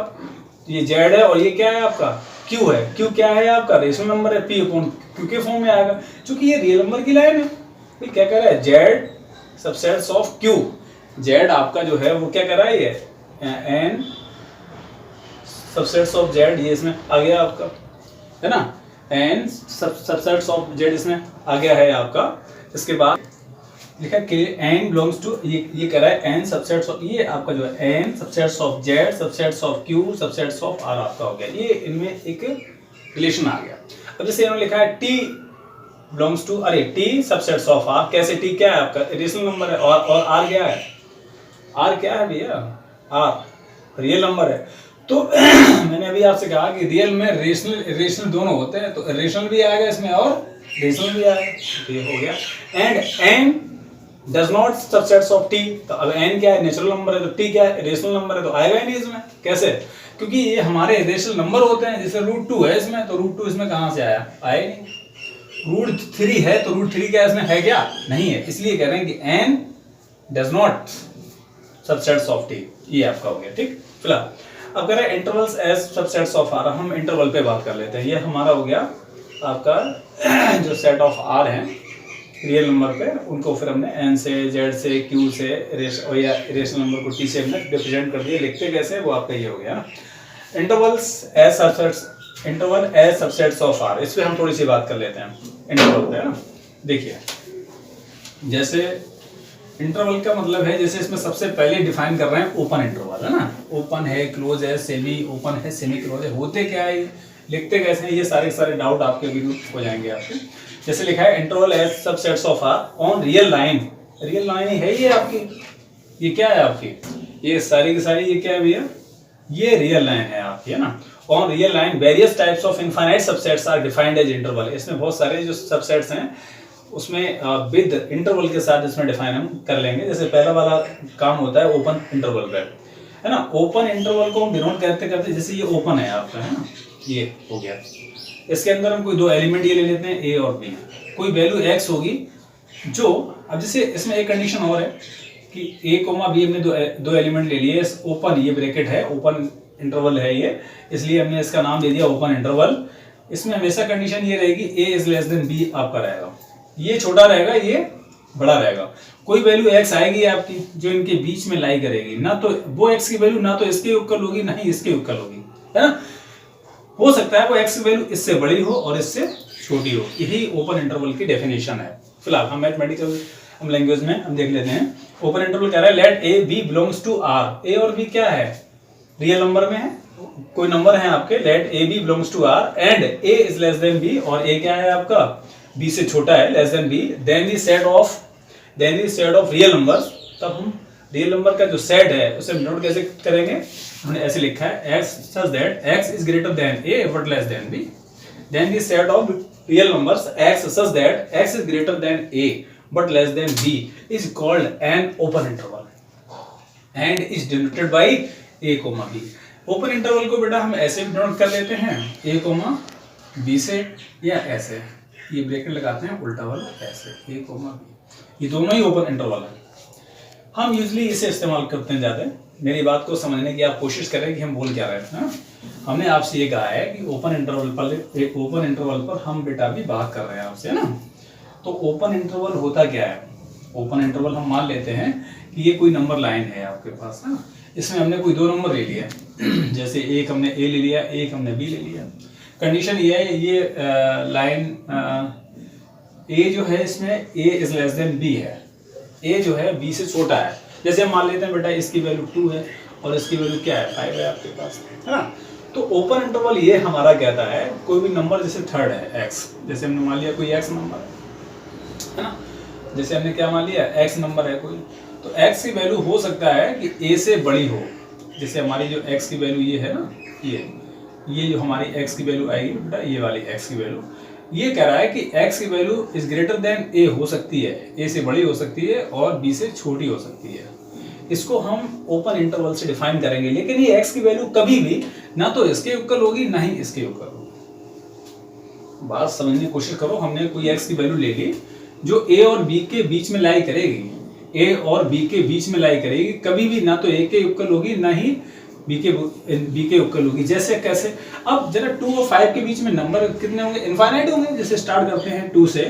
ये z है, और ये क्या है आपका? q है। q क्या है आपका? रेशनल नंबर है, p अपॉन q के फॉर्म में आएगा, क्योंकि ये रियल नंबर की लाइन है। फिर क्या कह रहा है? z subsets of q। z आपका जो है वो क्या कर रहा है? ये n सबसेट्स ऑफ z, ये इसमें आ गया आपका, है ना। n सबसेट्स ऑफ z इसमें आ गया है आपका। इसके बाद लिखा कि n बिलोंग्स टू, ये कह रहा है n सबसेट्स ऑफ, ये आपका जो है n subsets of z subsets of q subsets of r आपका हो गया। ये इनमें एक रिलेशन आ गया। अब जैसे इन्होंने लिखा है t बिलोंग्स टू, अरे t सबसेट्स ऑफ r। कैसे? t क्या है आपका? रेशनल नंबर है, और r क्या है? r क्या है भैया? r रियल नंबर है। तो मैंने अभी आपसे कहा कि रियल में रेशनल दोनों होते हैं, तो रेशनल भी आएगा इसमें और रेशनल भी आएगा। तो ये हो गया। And n does not subsets of t। तो अब n क्या है? नेचुरल नंबर है। तो t क्या है? रेशनल नंबर है, तो आएगा ही नहीं इसमें। कैसे? क्योंकि ये हमारे रेशनल नंबर होते हैं। जैसे √2 है इसमें, तो √2 इसमें कहां से आया? आया नहीं। √3 है, तो √3 क्या इसमें है? क्या नहीं है। इसलिए कह रहे हैं कि n does not subsets of t। ये आपका हो गया, ठीक। फिलहाल अब कह रहे हैं intervals as subsets of r। हम इंटरवल पे बात कर लेते हैं। ये हमारा हो गया आपका जो सेट ऑफ r है रियल नंबर पे, उनको फिर हमने n से z से q से या रेशनल नंबर को t से हमने रिप्रेजेंट कर दिया। लिखते कैसे? वो आपका ये हो गया ना, intervals as subsets, interval as subsets of r। इस पे हम थोड़ी सी बात कर लेते हैं इंटरवल पे, है ना। देखिए, जैसे इंटरवल का मतलब है, जैसे इसमें सबसे पहले डिफाइन कर रहे हैं ओपन इंटरवल, है ना। ओपन है, क्लोज है, सेमी ओपन है, सेमी क्लोज है। होते क्या है, लिखते कैसे हैं, ये सारे डाउट आपके अभी हो जाएंगे आपके। जैसे लिखा है interval as subsets of R on real line. Real line है ये आपकी, ये क्या है आपकी? ये सारी की सारी ये क्या है भैया? ये रियल लाइन है आपकी, है ना। On real line various types of infinite subsets are defined as interval. इसमें बहुत सारे जो सबसेट्स हैं उसमें विद इंटरवल के साथ इसमें डिफाइन हम कर लेंगे। जैसे पहला वाला काम होता है ओपन इंटरवल पे, है ना। ओपन इंटरवल को हम डिनोट करते करते, जैसे ये ओपन है आपका, है ना, ये हो गया। इसके अंदर हम कोई दो एलिमेंट ये ले लेते हैं ए और बी, कोई वैल्यू एक्स होगी जो, अब जैसे इसमें एक कंडीशन और है कि ए कोमा बी हमने दो एलिमेंट ले लिए, ओपन ये ब्रैकेट है, ओपन इंटरवल है ये, इसलिए हमने इसका नाम दे दिया ओपन इंटरवल। इसमें हमेशा कंडीशन ये रहेगी ए इज लेस देन बी आपका रहेगा, ये छोटा रहेगा ये बड़ा रहेगा। कोई वैल्यू एक्स आएगी आपकी जो इनके बीच में लाई करेगी, ना तो वो एक्स की वैल्यू ना तो इसके इक्वल होगी ना ही इसके इक्वल होगी, है ना। हो सकता है वो एक्स की वैल्यू इससे बड़ी हो और इससे छोटी हो, यही ओपन इंटरवल की डेफिनेशन है। फिलहाल हम मैथमेटिकल हम लैंग्वेज में हम देख लेते हैं। ओपन इंटरवल कह रहा है let A B belongs to R, A और बी क्या है, रियल नंबर में है, कोई नंबर है आपके, let A B belongs to R and A is less than B, और ए क्या है आपका बी से छोटा है, less than B, then the set of real numbers. तब हम रियल नंबर का जो सेट है उसे नोट कैसे करेंगे, हमने ऐसे लिखा है x such that x is greater than a but less than b, then the set of real numbers x such that x is greater than a but less than b is called an open interval and is denoted by a, b। Open interval को बेटा हम ऐसे भी denote कर लेते हैं a, b से, या ऐसे ये ब्रैकेट लगाते हैं उल्टा वाला ऐसे a, b, ये दोनों ही ओपन इंटरवल है। हम यूजली इसे इस्तेमाल करते हैं ज़्यादा। मेरी बात को समझने की आप कोशिश करें कि हम बोल क्या रहे हैं। हमने आपसे ये कहा है कि ओपन इंटरवल पर हम बेटा भी बात कर रहे हैं आपसे, है ना। तो ओपन इंटरवल होता क्या है, ओपन इंटरवल हम मान लेते हैं कि ये कोई नंबर लाइन है आपके पास, है ना। इसमें हमने कोई दो नंबर ले लिया जैसे एक हमने ए ले लिया, एक हमने बी ले लिया। कंडीशन ये है, ये लाइन ए जो है इसमें ए इज लेस देन बी है, ए जो है बी से छोटा है। जैसे हम मान लेते हैं बेटा इसकी वैल्यू 2 है और इसकी वैल्यू क्या है 5 है आपके पास, है ना। तो ओपन इंटरवल ये हमारा कहता है कोई भी नंबर जैसे थर्ड है x, जैसे हमने मान लिया कोई x नंबर है ना, जैसे हमने क्या मान लिया x नंबर है कोई, तो x की वैल्यू हो सकता है कि a से बड़ी हो। जैसे हमारी जो x की वैल्यू ये है ना, ये जो हमारी x की वैल्यू आएगी बेटा, ये वाली x की वैल्यू, ये कह रहा है कि x की value is greater than a हो सकती है, a से बड़ी हो सकती है और b से छोटी हो सकती है। इसको हम ओपन इंटरवल से डिफाइन करेंगे, लेकिन ये x की वैल्यू कभी भी ना तो इसके इक्वल होगी ना ही इसके इक्वल होगी। बात समझने की कोशिश करो, हमने कोई x की वैल्यू ले ली जो a और b के बीच में लाई करेगी, a और b के बीच में लाई करेगी, कभी भी ना तो a के इक्वल होगी ना ही बी के इक्वल होगी। जैसे कैसे, अब जरा 2 और 5 के बीच में नंबर कितने होंगे, इनफाइनाइट होंगे। जैसे स्टार्ट करते हैं 2 से,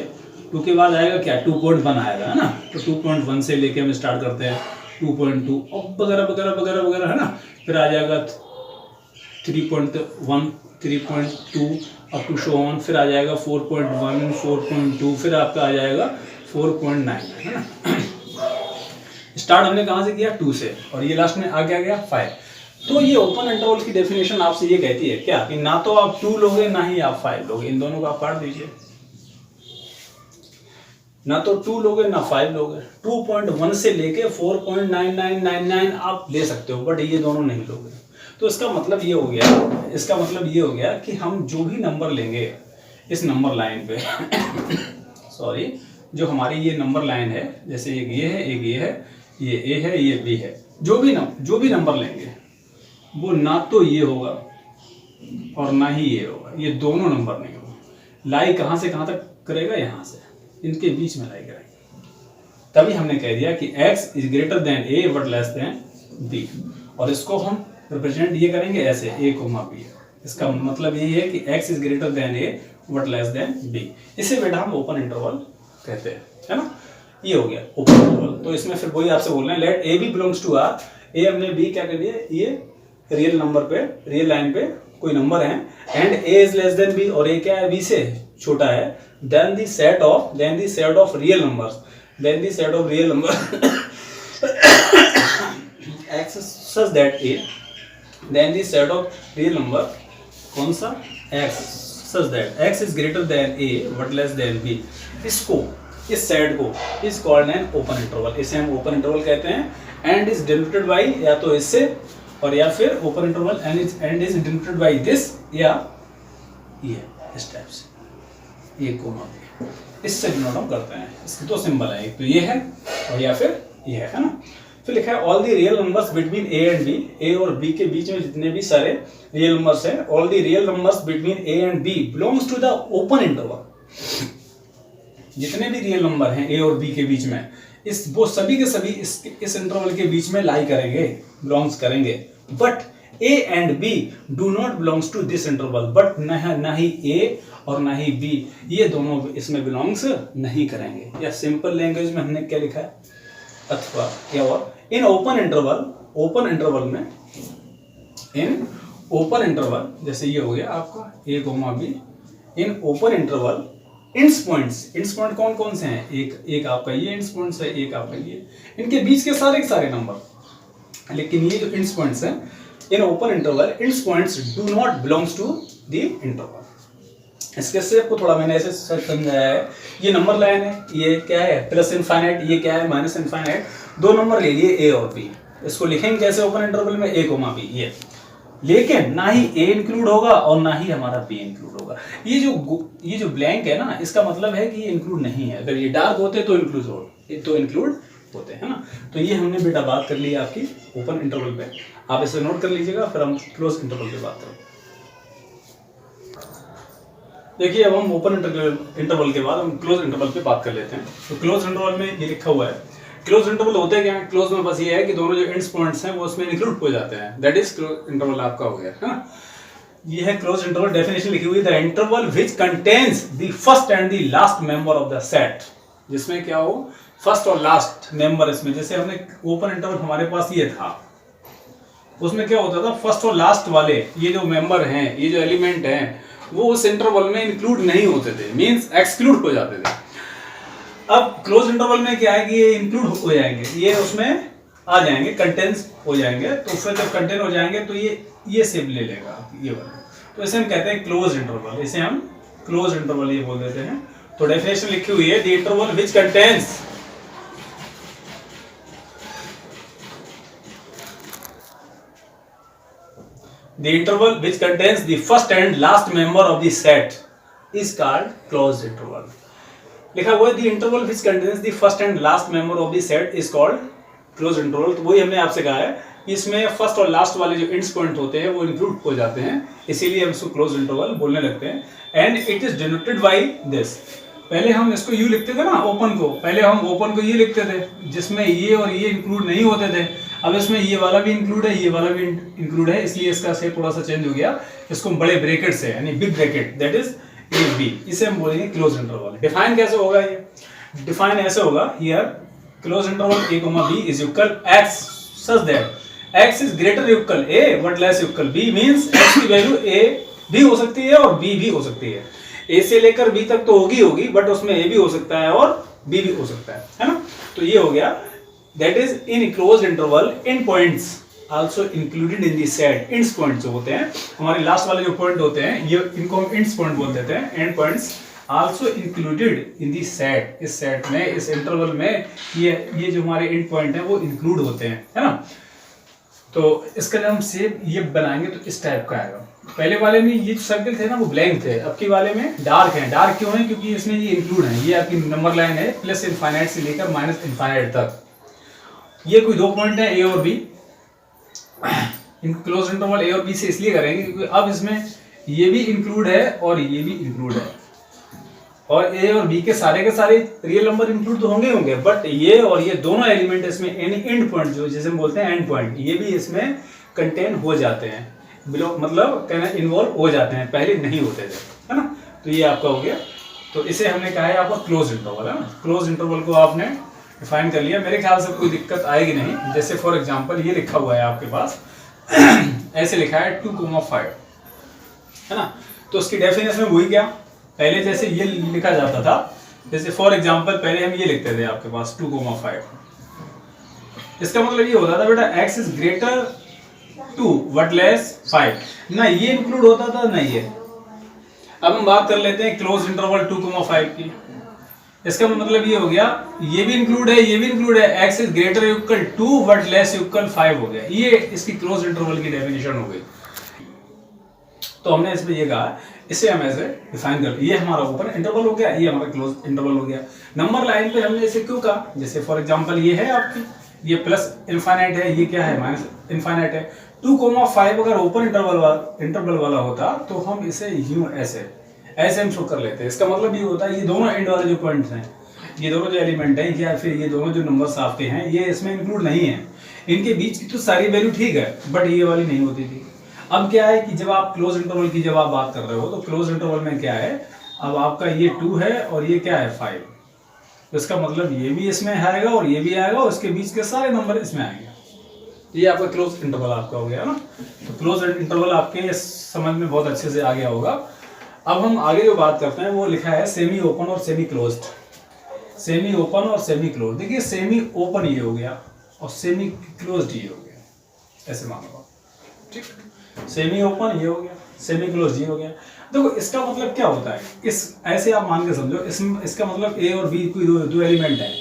2 के बाद आएगा क्या 2.1 आएगा, है ना। तो 2.1 से लेके हम स्टार्ट करते हैं 2.2 और वगैरह वगैरह वगैरह वगैरह, है ना। फिर आ जाएगा 3.1, 3.2 अप टू शो ऑन, फिर आ जाएगा 4.1, 4.2, फिर आपका आ जाएगा 4.9, है ना। स्टार्ट हमने कहाँ से किया 2 से, और ये लास्ट में आ गया 5। तो ये ओपन इंटरवल की डेफिनेशन आपसे ये कहती है क्या कि ना तो आप 2 लोगे ना ही आप 5 लोगे, इन दोनों को आप काट दीजिए, ना तो 2 लोगे ना 5 लोगे। 2.1 से लेके 4.9999 आप ले सकते हो, बट ये दोनों नहीं लोगे। तो इसका मतलब ये हो गया कि हम जो भी नंबर लेंगे इस नंबर लाइन पे सॉरी, जो हमारी ये नंबर लाइन है, जैसे एक ये है, एक ये है, ये ए है, ये बी है, जो भी नंबर लेंगे वो ना तो ये होगा और ना ही ये होगा, ये दोनों नंबर नहीं होगा। लाई कहाँ से कहाँ तक करेगा, यहाँ से इनके बीच में लाई करेंगे। तभी हमने कह दिया कि x is greater than a but less than b, और इसको हम रिप्रेजेंट ये करेंगे ऐसे a, b। इसका मतलब यही है कि x is greater than a but less than b। इसे बेटा हम ओपन इंटरवल कहते हैं, है ना। ये हो गया ओपन इंटरवल। तो इसमें फिर वही आपसे बोल रहे हैं let a b belongs to r, a हमने b क्या कर दिया, ये रियल नंबर पे, रियल लाइन पे कोई नंबर है, and a is less than b, और a क्या है b से छोटा है, then the set of real numbers, x such that a, then the set of real number कौन सा x such that x is greater than a but less than b, इसको, इस सेट को is called an open interval, इसे हम open interval कहते हैं। And is denoted bye, या तो इससे और या फिर open interval and is denoted by this, या ये इस टाइप से, ये कोमा इससे डिनोट हम करते हैं। इसके दो सिंबल है, एक तो ये है और या फिर ये है ना। तो लिखा है all the real numbers between A and B, A और बी के बीच में जितने भी सारे रियल नंबर्स हैं, all the real numbers between A and B belongs to the open interval. जितने भी रियल नंबर हैं ए और बी के बीच में, वो सभी के सभी इस इंटरवल के बीच में लाई करेंगे, बिलोंग्स करेंगे। But A and B do not belongs to this interval, but ना ही ए और ना ही बी, ये दोनों इसमें बिलोंग्स नहीं करेंगे। या सिंपल लैंग्वेज में हमने क्या लिखा है, अथवा या और इन ओपन इंटरवल में, इन ओपन इंटरवल जैसे ये हो गया आपका A comma B, in open interval ends point कौन कौन से हैं, एक आपका ये इंड्स पॉइंट्स है, एक आपका ये, इनके बीच के सारे नंबर, लेकिन ये जो इंड्स पॉइंट्स हैं in open interval, ends points do not belongs to the interval. इसके से आपको थोड़ा मैंने ऐसे समझाया है, ये नंबर लाइन है, ये क्या है प्लस इनफाइनाइट, ये क्या है माइनस इनफाइनाइट, दो नंबर ले लिए ए और बी, इसको लिखेंगे कैसे ओपन इंटरवल में, ए कोमा बी, ये, लेकिन ना ही ए इंक्लूड होगा और ना ही हमारा बी इंक्लूड होगा। ये जो ब्लैंक है ना, इसका मतलब है कि ये इंक्लूड नहीं है, अगर ये डार्क होते तो इंक्लूड होते हैं ना। तो ये हमने बेटा बात कर ली आपकी ओपन इंटरवल पे, आप इसे नोट कर लीजिएगा, फिर हम क्लोज इंटरवल पे बात करेंगे। देखिए अब हम ओपन इंटरवल के बाद हम क्लोज इंटरवल पे बात कर लेते हैं। तो क्लोज इंटरवल में ये लिखा हुआ है, क्लोज इंटरवल होते क्या है, क्लोज में बस ये है कि दोनों जो एंड्स पॉइंट्स हैं वो उसमें इंक्लूड हो जाते हैं, दैट इज क्लोज इंटरवल आपका हो गया है ना। ये है क्लोज इंटरवल, डेफिनेशन लिखी हुई, the interval which contains the first and the last member of the set, जिसमें क्या हो फर्स्ट और लास्ट मेंबर, इसमें जैसे हमने ओपन इंटरवल हमारे पास ये था, उसमें क्या होता था फर्स्ट और लास्ट वाले ये जो मेंबर हैं, ये जो एलिमेंट हैं, वो उस इंटरवल में इंक्लूड नहीं होते थे, मींस एक्सक्लूड हो जाते थे। अब क्लोज इंटरवल में क्या है कि ये इंक्लूड हो जाएंगे, ये उसमें आ जाएंगे, कंटेंस हो जाएंगे, तो फिर जब कंटेन हो जाएंगे तो ये शेप ले लेगा ये वाला, तो इसे हम कहते हैं क्लोज इंटरवल, इसे हम क्लोज इंटरवल ये बोल देते हैं। तो डेफिनेशन लिखी हुई है, the interval which contains the interval which contains the first and last member of the set is called closed interval। लिखा हुआ है the interval which contains the first and last member of the set is called closed interval। तो वही हमने आपसे कहा है कि इसमें फर्स्ट और लास्ट वाले जो एंड्स पॉइंट होते हैं वो इंक्लूड हो जाते हैं, इसीलिए हम इसको क्लोज इंटरवल बोलने लगते हैं। And it is denoted by this, पहले हम इसको यू लिखते थे ना, ओपन को, पहले हम ओपन को ये लिखते थे जिसमें ये और ये इंक्लूड नहीं होते थे, अब इसमें ये वाला भी इंक्लूड है, ये वाला भी इंक्लूड है, इसलिए इसका शेप थोड़ा सा चेंज हो गया, इसको हम बड़े ब्रैकेट से यानी big bracket that is A B, इसे हम बोलेंगे क्लोज इंटरवल। डिफाइन कैसे होगा ये, डिफाइन ऐसे होगा, here close interval A comma B is equal x such that x is greater equal a but less equal b, means x की value a भी हो सकती है और b भी हो सकती है, a से लेकर b तक तो होगी बट उसमें a भी हो सकता है और b भी हो सकता है ना। तो ये हो गया, that is in closed interval end points also included in the set। ends points जो होते हैं हमारे लास्ट वाले जो पॉइंट होते हैं, ये इनको हम ends point बोल देते हैं, end points also included in the set, इस सेट में, इस इंटरवल में ये जो हमारे एंड पॉइंट हैं वो इंक्लूड होते हैं, है ना। तो इसका जब हम शेप ये बनाएंगे तो इस टाइप का आएगा। पहले वाले में ये सर्कल थे ना वो ब्लैंक थे, अब के वाले में डार्क है। डार्क क्यों है, क्योंकि इसमें ये इंक्लूड है, ये आपकी नंबर लाइन है प्लस इनफाइनाइट से लेकर माइनस इनफाइनाइट तक, ये कोई दो पॉइंट है ए और बी। इन क्लोज इंटरवल ए और बी से इसलिए करेंगे क्योंकि अब इसमें ये भी इंक्लूड है और ये भी इंक्लूड है, और ए और बी के सारे रियल नंबर इंक्लूड तो होंगे, बट ये और ये दोनों एलिमेंट इसमें एंड पॉइंट जो जैसे हम बोलते हैं एंड पॉइंट, ये भी इसमें कंटेन हो जाते हैं, मतलब कहना इन्वॉल्व हो जाते हैं, पहले नहीं होते थे, है ना। तो ये आपका हो गया, तो इसे हमने कहा है आपका क्लोज इंटरवल, है ना। क्लोज इंटरवल को आपने डिफाइन कर लिया, मेरे ख्याल से कोई दिक्कत आएगी नहीं। जैसे फॉर एग्जांपल ये लिखा हुआ है आपके पास ऐसे लिखा है 2,5, है ना। तो उसकी डेफिनेशन वही क्या, पहले जैसे ये लिखा जाता था, जैसे फॉर एग्जांपल पहले हम ये लिखते थे आपके पास 2,5, इसका मतलब ये होता था बेटा x is greater two but less 5, ना ये इंक्लूड होता था ना ये। अब हम बात कर लेते हैं क्लोज इंटरवल 2,5 की, इसका मतलब ये हो गया ये भी इंक्लूड है, ये भी इंक्लूड है, x is greater equal 2 but less equal 5 हो गया, ये इसकी क्लोज इंटरवल की डेफिनेशन हो गई। तो हमने इसमें ये कहा, इसे हम ऐसे डिफाइन कर, ये हमारा ओपन इंटरवल हो गया, ये हमारा क्लोज इंटरवल हो गया। नंबर लाइन पे हमने इसे क्यों कहा, जैसे फॉर एग्जांपल ये है आपकी, ये प्लस इनफाइनाइट है, ये क्या है माइनस इनफाइनाइट है। 2,5 अगर ओपन इंटरवल वाला होता तो हम इसे यूं ऐसे हम शो कर लेते हैं। इसका मतलब ये होता है ये दोनों एंड वाले जो पॉइंट्स हैं, ये दोनों जो एलिमेंट हैं या फिर ये दोनों जो नंबर्स आपके हैं, ये इसमें इंक्लूड नहीं है। इनके बीच की तो सारी वैल्यू ठीक है, बट ये वाली नहीं होती थी। अब क्या है कि जब आप क्लोज इंटरवल की जब आप बात कर रहे हो तो क्लोज इंटरवल में क्या है, अब आपका ये 2 है और ये क्या है 5, तो इसका मतलब ये भी इसमें आएगा और ये भी आएगा और इसके बीच के सारे नंबर इसमें आएंगे। ये आपका क्लोज इंटरवल आपका हो गया ना। तो क्लोज इंटरवल आपके समझ में बहुत अच्छे से आ गया होगा। अब हम आगे जो बात करते हैं वो लिखा है सेमी ओपन और सेमी क्लोज्ड। सेमी ओपन और सेमी क्लोज, देखिए सेमी ओपन ये हो गया और सेमी क्लोज्ड ये हो गया, ऐसे मान लो, ठीक। सेमी ओपन ये हो गया, सेमी क्लोज्ड ये हो गया। देखो इसका मतलब क्या होता है, इस ऐसे आप मान के समझो, इसका मतलब ए और बी कोई दो एलिमेंट है,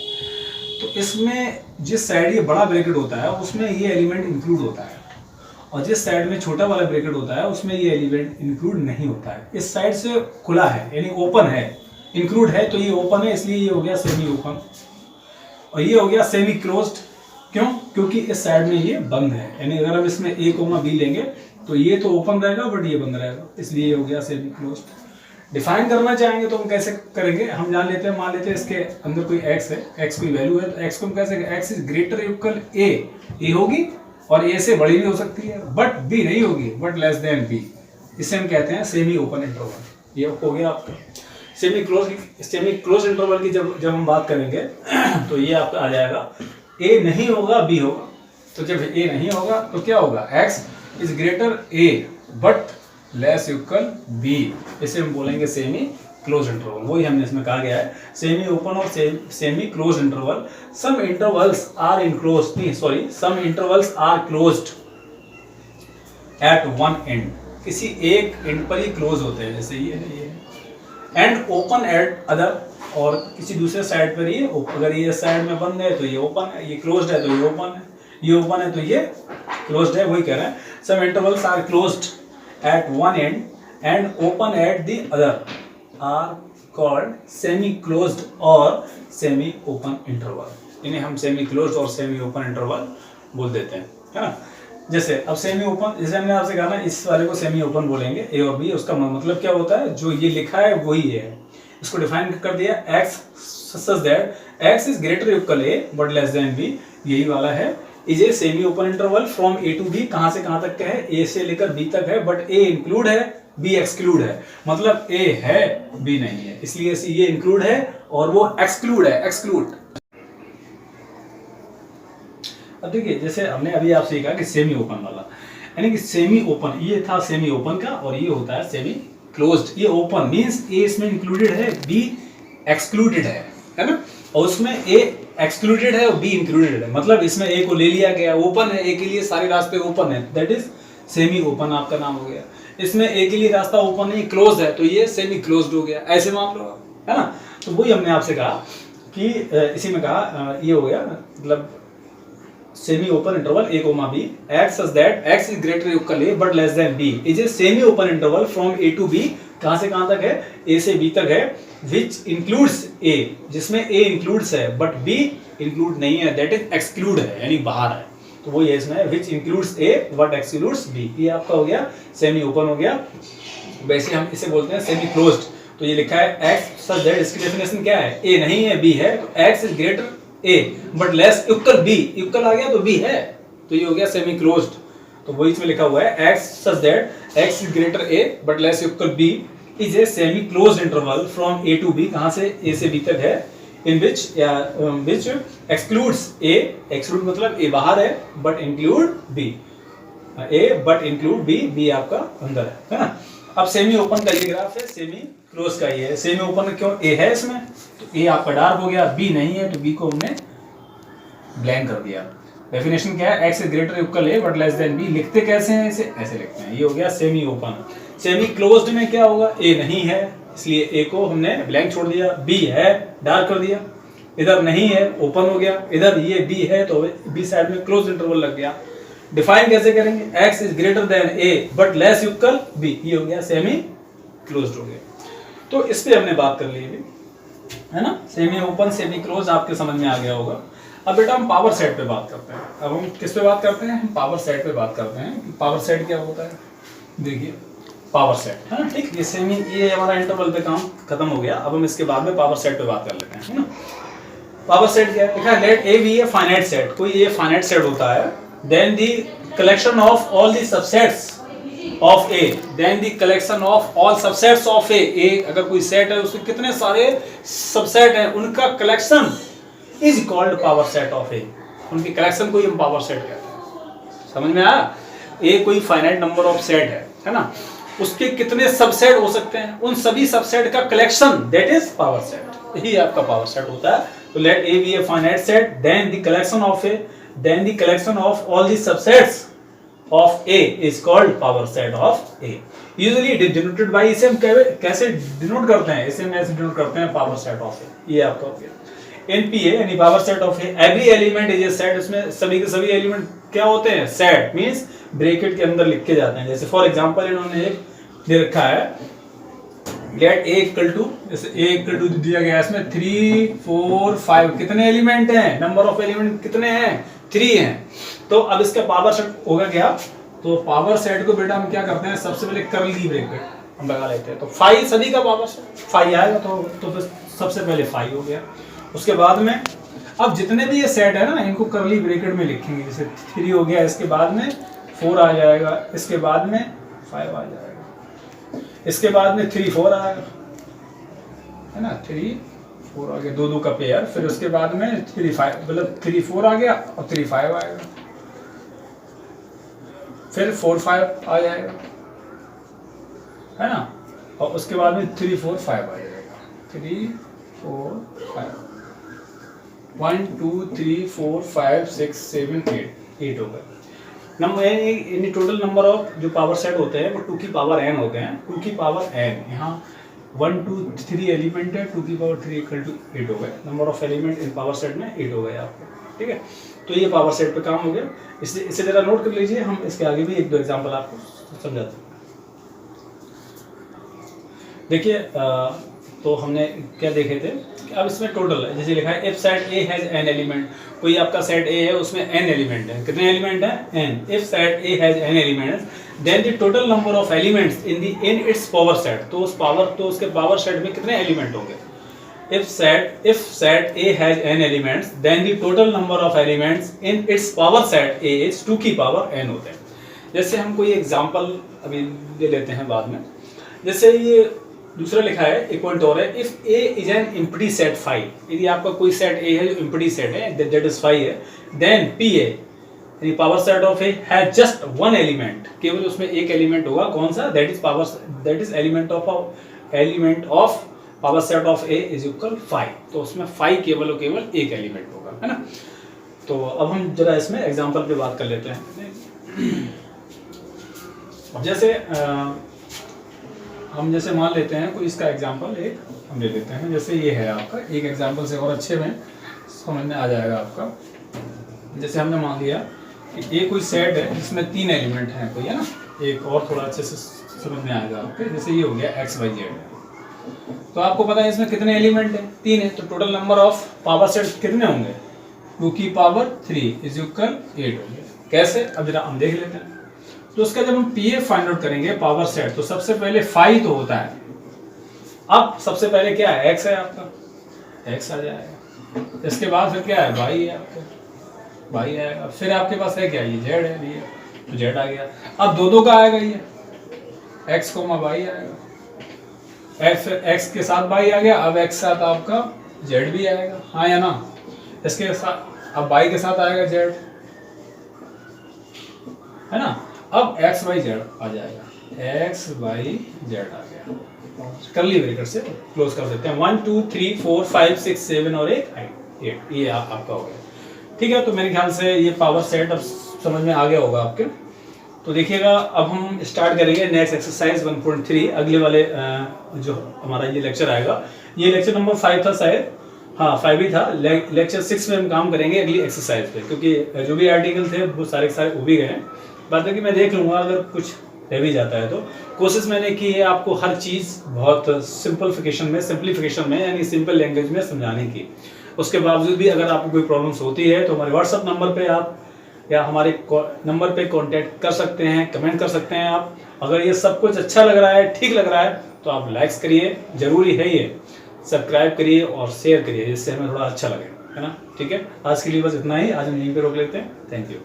तो इसमें जिस साइड ये बड़ा ब्रैकेट होता है उसमें ये एलिमेंट इंक्लूड होता है, और जिस साइड में छोटा वाला ब्रैकेट होता है उसमें ये एलिमेंट इंक्लूड नहीं होता है। इस साइड से खुला है यानी ओपन है, इंक्लूड है तो ये ओपन है, इसलिए ये हो गया सेमी ओपन, और ये हो गया सेमी क्लोज्ड। क्यों? क्योंकि इस साइड में ये बंद है, यानी अगर हम इसमें ए कोमा बी लेंगे तो ये तो ओपन रहेगा बट ये बंद रहेगा, इसलिए ये हो गया सेमी क्लोज्ड। डिफाइन करना चाहेंगे तो हम कैसे करेंगे, हम जान लेते हैं, मान लेते हैं इसके अंदर कोई x है, x कोई वैल्यू है, तो x को हम कैसे, x इज ग्रेटर इक्वल ए होगी और ए से बड़ी भी हो सकती है बट बी नहीं होगी, बट लेस देन बी, इसे हम कहते हैं सेमी ओपन इंटरवल। ये हो गया आपका सेमी क्लोज इंटरवल की जब हम बात करेंगे तो ये आपका आ जाएगा ए नहीं होगा बी होगा। तो जब ए नहीं होगा तो क्या होगा, x is greater A but less equal B, इसे हम बोलेंगे सेमी क्लोज इंटरवल। वही हमने इसमें कहा गया है सेमी ओपन और semi close interval. Some intervals are inclosed, नहीं sorry, some intervals are closed at one end, किसी एक एंड पर ही क्लोज होते हैं, जैसे ये एंड ओपन एट अदर, और किसी दूसरे साइड पर ये, अगर ये साइड में बंद है तो ये ओपन है, ये क्लोज्ड है तो ये ओपन है, ये ओपन है तो ये क्लोज्ड है। वही कह रहे हैं some intervals are closed at one end and open at the other are called semi closed or semi open interval। इन्हें हम semi closed और semi open interval बोल देते हैं, है ना। जैसे अब सेमी ओपन, जैसे हमने आपसे कहा ना, इस वाले को सेमी ओपन बोलेंगे ए और बी, उसका मतलब क्या होता है, जो ये लिखा है वही है, इसको डिफाइन कर दिया x such that x is greater equal a but less than b, यही वाला है। Is a semi open interval from A to B, कहां से कहां तक का है, ए से लेकर बी तक है, बट ए इंक्लूड है बी एक्सक्लूड है, मतलब ए है बी नहीं है, इसलिए ये इंक्लूड है और वो एक्सक्लूड है, एक्सक्लूड। अब देखिए जैसे हमने अभी आपसे कहा कि सेमी ओपन वाला, यानी कि सेमी ओपन ये था सेमी ओपन का, और ये होता है सेमी क्लोज्ड। ये ओपन मींस ए इसमें इंक्लूडेड है, बी एक्सक्लूडेड है ना, और उसमें ए एक्सक्लूडेड है और बी इंक्लूडेड है, मतलब इसमें ए को ले लिया गया, ओपन है, ए के लिए सारे रास्ते ओपन है, दैट इज सेमी ओपन आपका नाम हो गया। इसमें ए के लिए रास्ता ओपन नहीं क्लोज है तो ये सेमी क्लोज्ड हो गया, ऐसे मान लो, है ना। तो वही हमने आपसे कहा कि इसी में कहा ये हो गया, मतलब semi open interval A comma B, X such that X is greater equal A but less than B is a semi open interval from A to B, कहां से कहां तक है, ए से बी तक है, विच इंक्लूड्स ए, जिसमें ए इंक्लूड्स है बट बी इंक्लूड नहीं है, दैट इज एक्सक्लूड है, यानी बाहर है। तो वो ये इसमें which includes A but excludes B, ये आपका हो गया सेमी ओपन हो गया। वैसे हम इसे बोलते हैं सेमी क्लोज्ड। तो ये लिखा है एक्स सच दैट, इसकी डेफिनेशन क्या है, ए नहीं है बी है, तो x is greater A but less equal B, equal आ गया तो बी है, तो ये हो गया सेमी क्लोज्ड। तो वही इसमें लिखा हुआ है x such that X is greater A but less equal B is a semi closed interval from A to B, कहां से, ए से बी तक है, इन विच एक्सक्लूड्स ए, एक्सक्लूड मतलब ए बाहर है, but include B, A but include B, B आपका अंदर है ना। अब सेमी ओपन का ये ग्राफ है, सेमी क्लोज का ये है। सेमी ओपन क्यों, ए है इसमें तो ए आपका डार्क हो गया, बी नहीं है तो बी को हमने ब्लैंक कर दिया। डेफिनेशन क्या है, X is greater equal A but less than B, लिखते कैसे हैं इसे, ऐसे लिखते हैं, ये हो गया सेमी ओपन। सेमी क्लोज्ड में क्या होगा, ए नहीं है इसलिए ए को हमने ब्लैंक छोड़ दिया, बी है डार्क कर दिया, इधर नहीं है ओपन हो गया, इधर ये बी है तो बी साइड में क्लोज इंटरवल लग गया। डिफाइन कैसे करेंगे, x is greater than a but less equal b, ये हो गया सेमी क्लोज्ड हो गया। तो इस पे हमने बात कर ली अभी, है ना। सेमी ओपन सेमी क्लोज आपके समझ में आ गया होगा। अब बेटा हम पावर सेट पे बात करते हैं। अब हम किस पे बात करते हैं? हम पावर सेट पे बात करते हैं। पावर सेट क्या होता है? देखिए पावर सेट है ना, ठीक। जैसे ये हमारा इंटरवल पे काम खत्म हो गया। अब हम इसके बाद में पावर सेट पे बात कर लेते हैं, है ना। पावर सेट क्या है? देखा, let A B A finite set. कोई ये फाइनाइट सेट होता है, then the collection of all the subsets of A, then the collection of all subsets of A. अगर कोई सेट है उसके कितने सारे सबसेट हैं, उनका collection is called power set of A. उनकी कलेक्शन को ही हम पावर सेट कहते हैं। समझ में आया? ए कोई फाइनाइट नंबर ऑफ सेट है ना, उसके कितने सबसेट हो सकते हैं, उन सभी सबसेट का collection, that is power set. यही आपका पावर सेट होता है। तो let A B A finite set, then the collection of A, then the collection of all the subsets of A is called power set of A. Usually denoted by, इसे हम कैसे denote करते हैं? इसे हम ऐसे डिनोट करते हैं पावर सेट ऑफ A। ये आपका हो गया NPA यानी power set of A। Every element is a set. उसमें सभी के सभी एलिमेंट क्या होते हैं? सेट मींस ब्रैकेट के अंदर लिखे जाते हैं। जैसे फॉर एग्जांपल इन्होंने एक दे रखा है, लेट A इक्वल टू, जैसे A इक्वल टू दिया गया है, इसमें 3 4 5 कितने एलिमेंट हैं? नंबर ऑफ एलिमेंट कितने हैं? 3 हैं। तो अब इसका पावर सेट होगा क्या? तो पावर सेट को बेटा हम क्या करते हैं? सबसे पहले कर्ली ब्रैकेट हम लगा लेते हैं। तो 5 सभी का पावर सेट 5 आएगा, तो फिर सबसे पहले 5 हो गया। उसके बाद में अब जितने भी ये सेट है ना, इनको कर्ली ब्रैकेट में लिखेंगे। जैसे 3 हो गया, इसके बाद में 4 आ जाएगा, इसके बाद में 5 आ जाएगा, इसके बाद में 3 4 आएगा, है ना। 3 4 आ गया, 2 2 का पेयर। फिर उसके बाद में 3 5, मतलब 3 4 आ गया और 3 5 आएगा, फिर 4 5 आ जाएगा, है ना। और उसके बाद में 3 4 5 आ जाएगा, 3 4 5, 1 2 3 4 5 6 7 8 हो गए नंबर। यानी टोटल नंबर ऑफ जो पावर सेट होते हैं वो 2 की पावर n होते हैं। 2 की पावर n, यहाँ 1 2 3 एलिमेंट है, 2 की पावर 3 इक्वल टू 8 हो गए। Number of element in power set में 8 हो गए आपको, ठीक है। तो ये पावर सेट पे काम हो गया। इसे जरा नोट कर लीजिए, हम इसके आगे भी 1 2 एग्जांपल आपको समझाते हैं। देखिए तो हमने क्या देखे थे, अब इसमें टोटल है, जैसे लिखा है if set A has n element. कोई आपका सेट ए है, उसमें n एलिमेंट है। कितने एलिमेंट है? n। If set A has n elements, then the total number of elements in its power set. तो उसके पावर सेट में कितने एलिमेंट होंगे? if set A has n elements, then the total number of elements in its power set A is 2 की power n होते हैं। जैसे हम कोई एग्जांपल अभी ले लेते हैं बाद में। जैसे ये दूसरा लिखा है, एक पॉइंट और है, if A is an empty set 5, यदि आपका कोई सेट A है जो empty सेट है, that is 5 है, then PA यानी power set of A has just one element, केवल उसमें एक एलिमेंट होगा। कौन सा? that is element of power set of A is equal 5। तो उसमें 5 केवल एक एलिमेंट होगा, है ना। तो अब हम जरा इसमें एग्जांपल पे बात कर लेते हैं। जैसे हम जैसे मान लेते हैं कोई इसका एग्जांपल एक हम ले लेते हैं। जैसे ये है आपका एक एग्जांपल से और अच्छे में समझ में आ जाएगा आपका। जैसे हमने मान लिया कि ये कोई सेट है जिसमें 3 एलिमेंट हैं कोई, है ना। एक और थोड़ा अच्छे से समझ में आएगा आपके। जैसे ये हो गया x y z, तो आपको पता है इसमें कितने एलिमेंट हैं? 3 है। तो total number of power set कितने होंगे? 2 की पावर 3 इज इक्वल 8 होंगे। कैसे? अब जरा हम देख लेते हैं। तो उसका जब हम PA फाइंड आउट करेंगे पावर सेट, तो सबसे पहले 5 तो होता है। अब सबसे पहले क्या है? x है आपका, x आ जाएगा। इसके बाद फिर क्या है? y है आपका, y आएगा। फिर आपके पास है क्या? ये z है, ये तो z आ गया। अब दो का आएगा, ये x, y आएगा। x के साथ y आ गया। अब x साथ आपका z भी आएगा, हाँ या ना। इसके साथ अब y के साथ आएगा z, है ना। अब x y z आ जाएगा, x y z आ गया। कर्ली ब्रैकेट से क्लोज कर देते हैं। 1 2 3 4 5 6 7 और 8 ये आपका हो गया, ठीक है। तो मेरे ख्याल से ये पावर सेट अब समझ में आ गया होगा आपके। तो देखिएगा अब हम स्टार्ट करेंगे नेक्स्ट एक्सरसाइज 1.3। अगले वाले जो हमारा ये लेक्चर आएगा, ये लेक्चर नंबर 5 था शायद, हाँ 5 ही था। लेक्चर 6 में हम काम करेंगे अगली एक्सरसाइज पे, क्योंकि जो भी आर्टिकल थे वो सारे हो भी गए। बात है कि मैं देख लूँगा अगर कुछ रह भी जाता है तो। कोशिश मैंने की है आपको हर चीज़ बहुत सिंप्लीफिकेशन में यानी सिंपल लैंग्वेज में समझाने की। उसके बावजूद भी अगर आपको कोई प्रॉब्लम्स होती है तो हमारे व्हाट्सअप नंबर पे आप या हमारे नंबर पे कांटेक्ट कर सकते हैं, कमेंट कर सकते हैं आप। अगर ये सब कुछ अच्छा लग रहा है, ठीक लग रहा है, तो आप लाइक्स करिए, जरूरी है ये, सब्सक्राइब करिए और शेयर करिए, जिससे हमें थोड़ा अच्छा लगे, है ना। ठीक है, आज के लिए बस इतना ही, आज हम यहीं पे रोक लेते हैं। Thank you.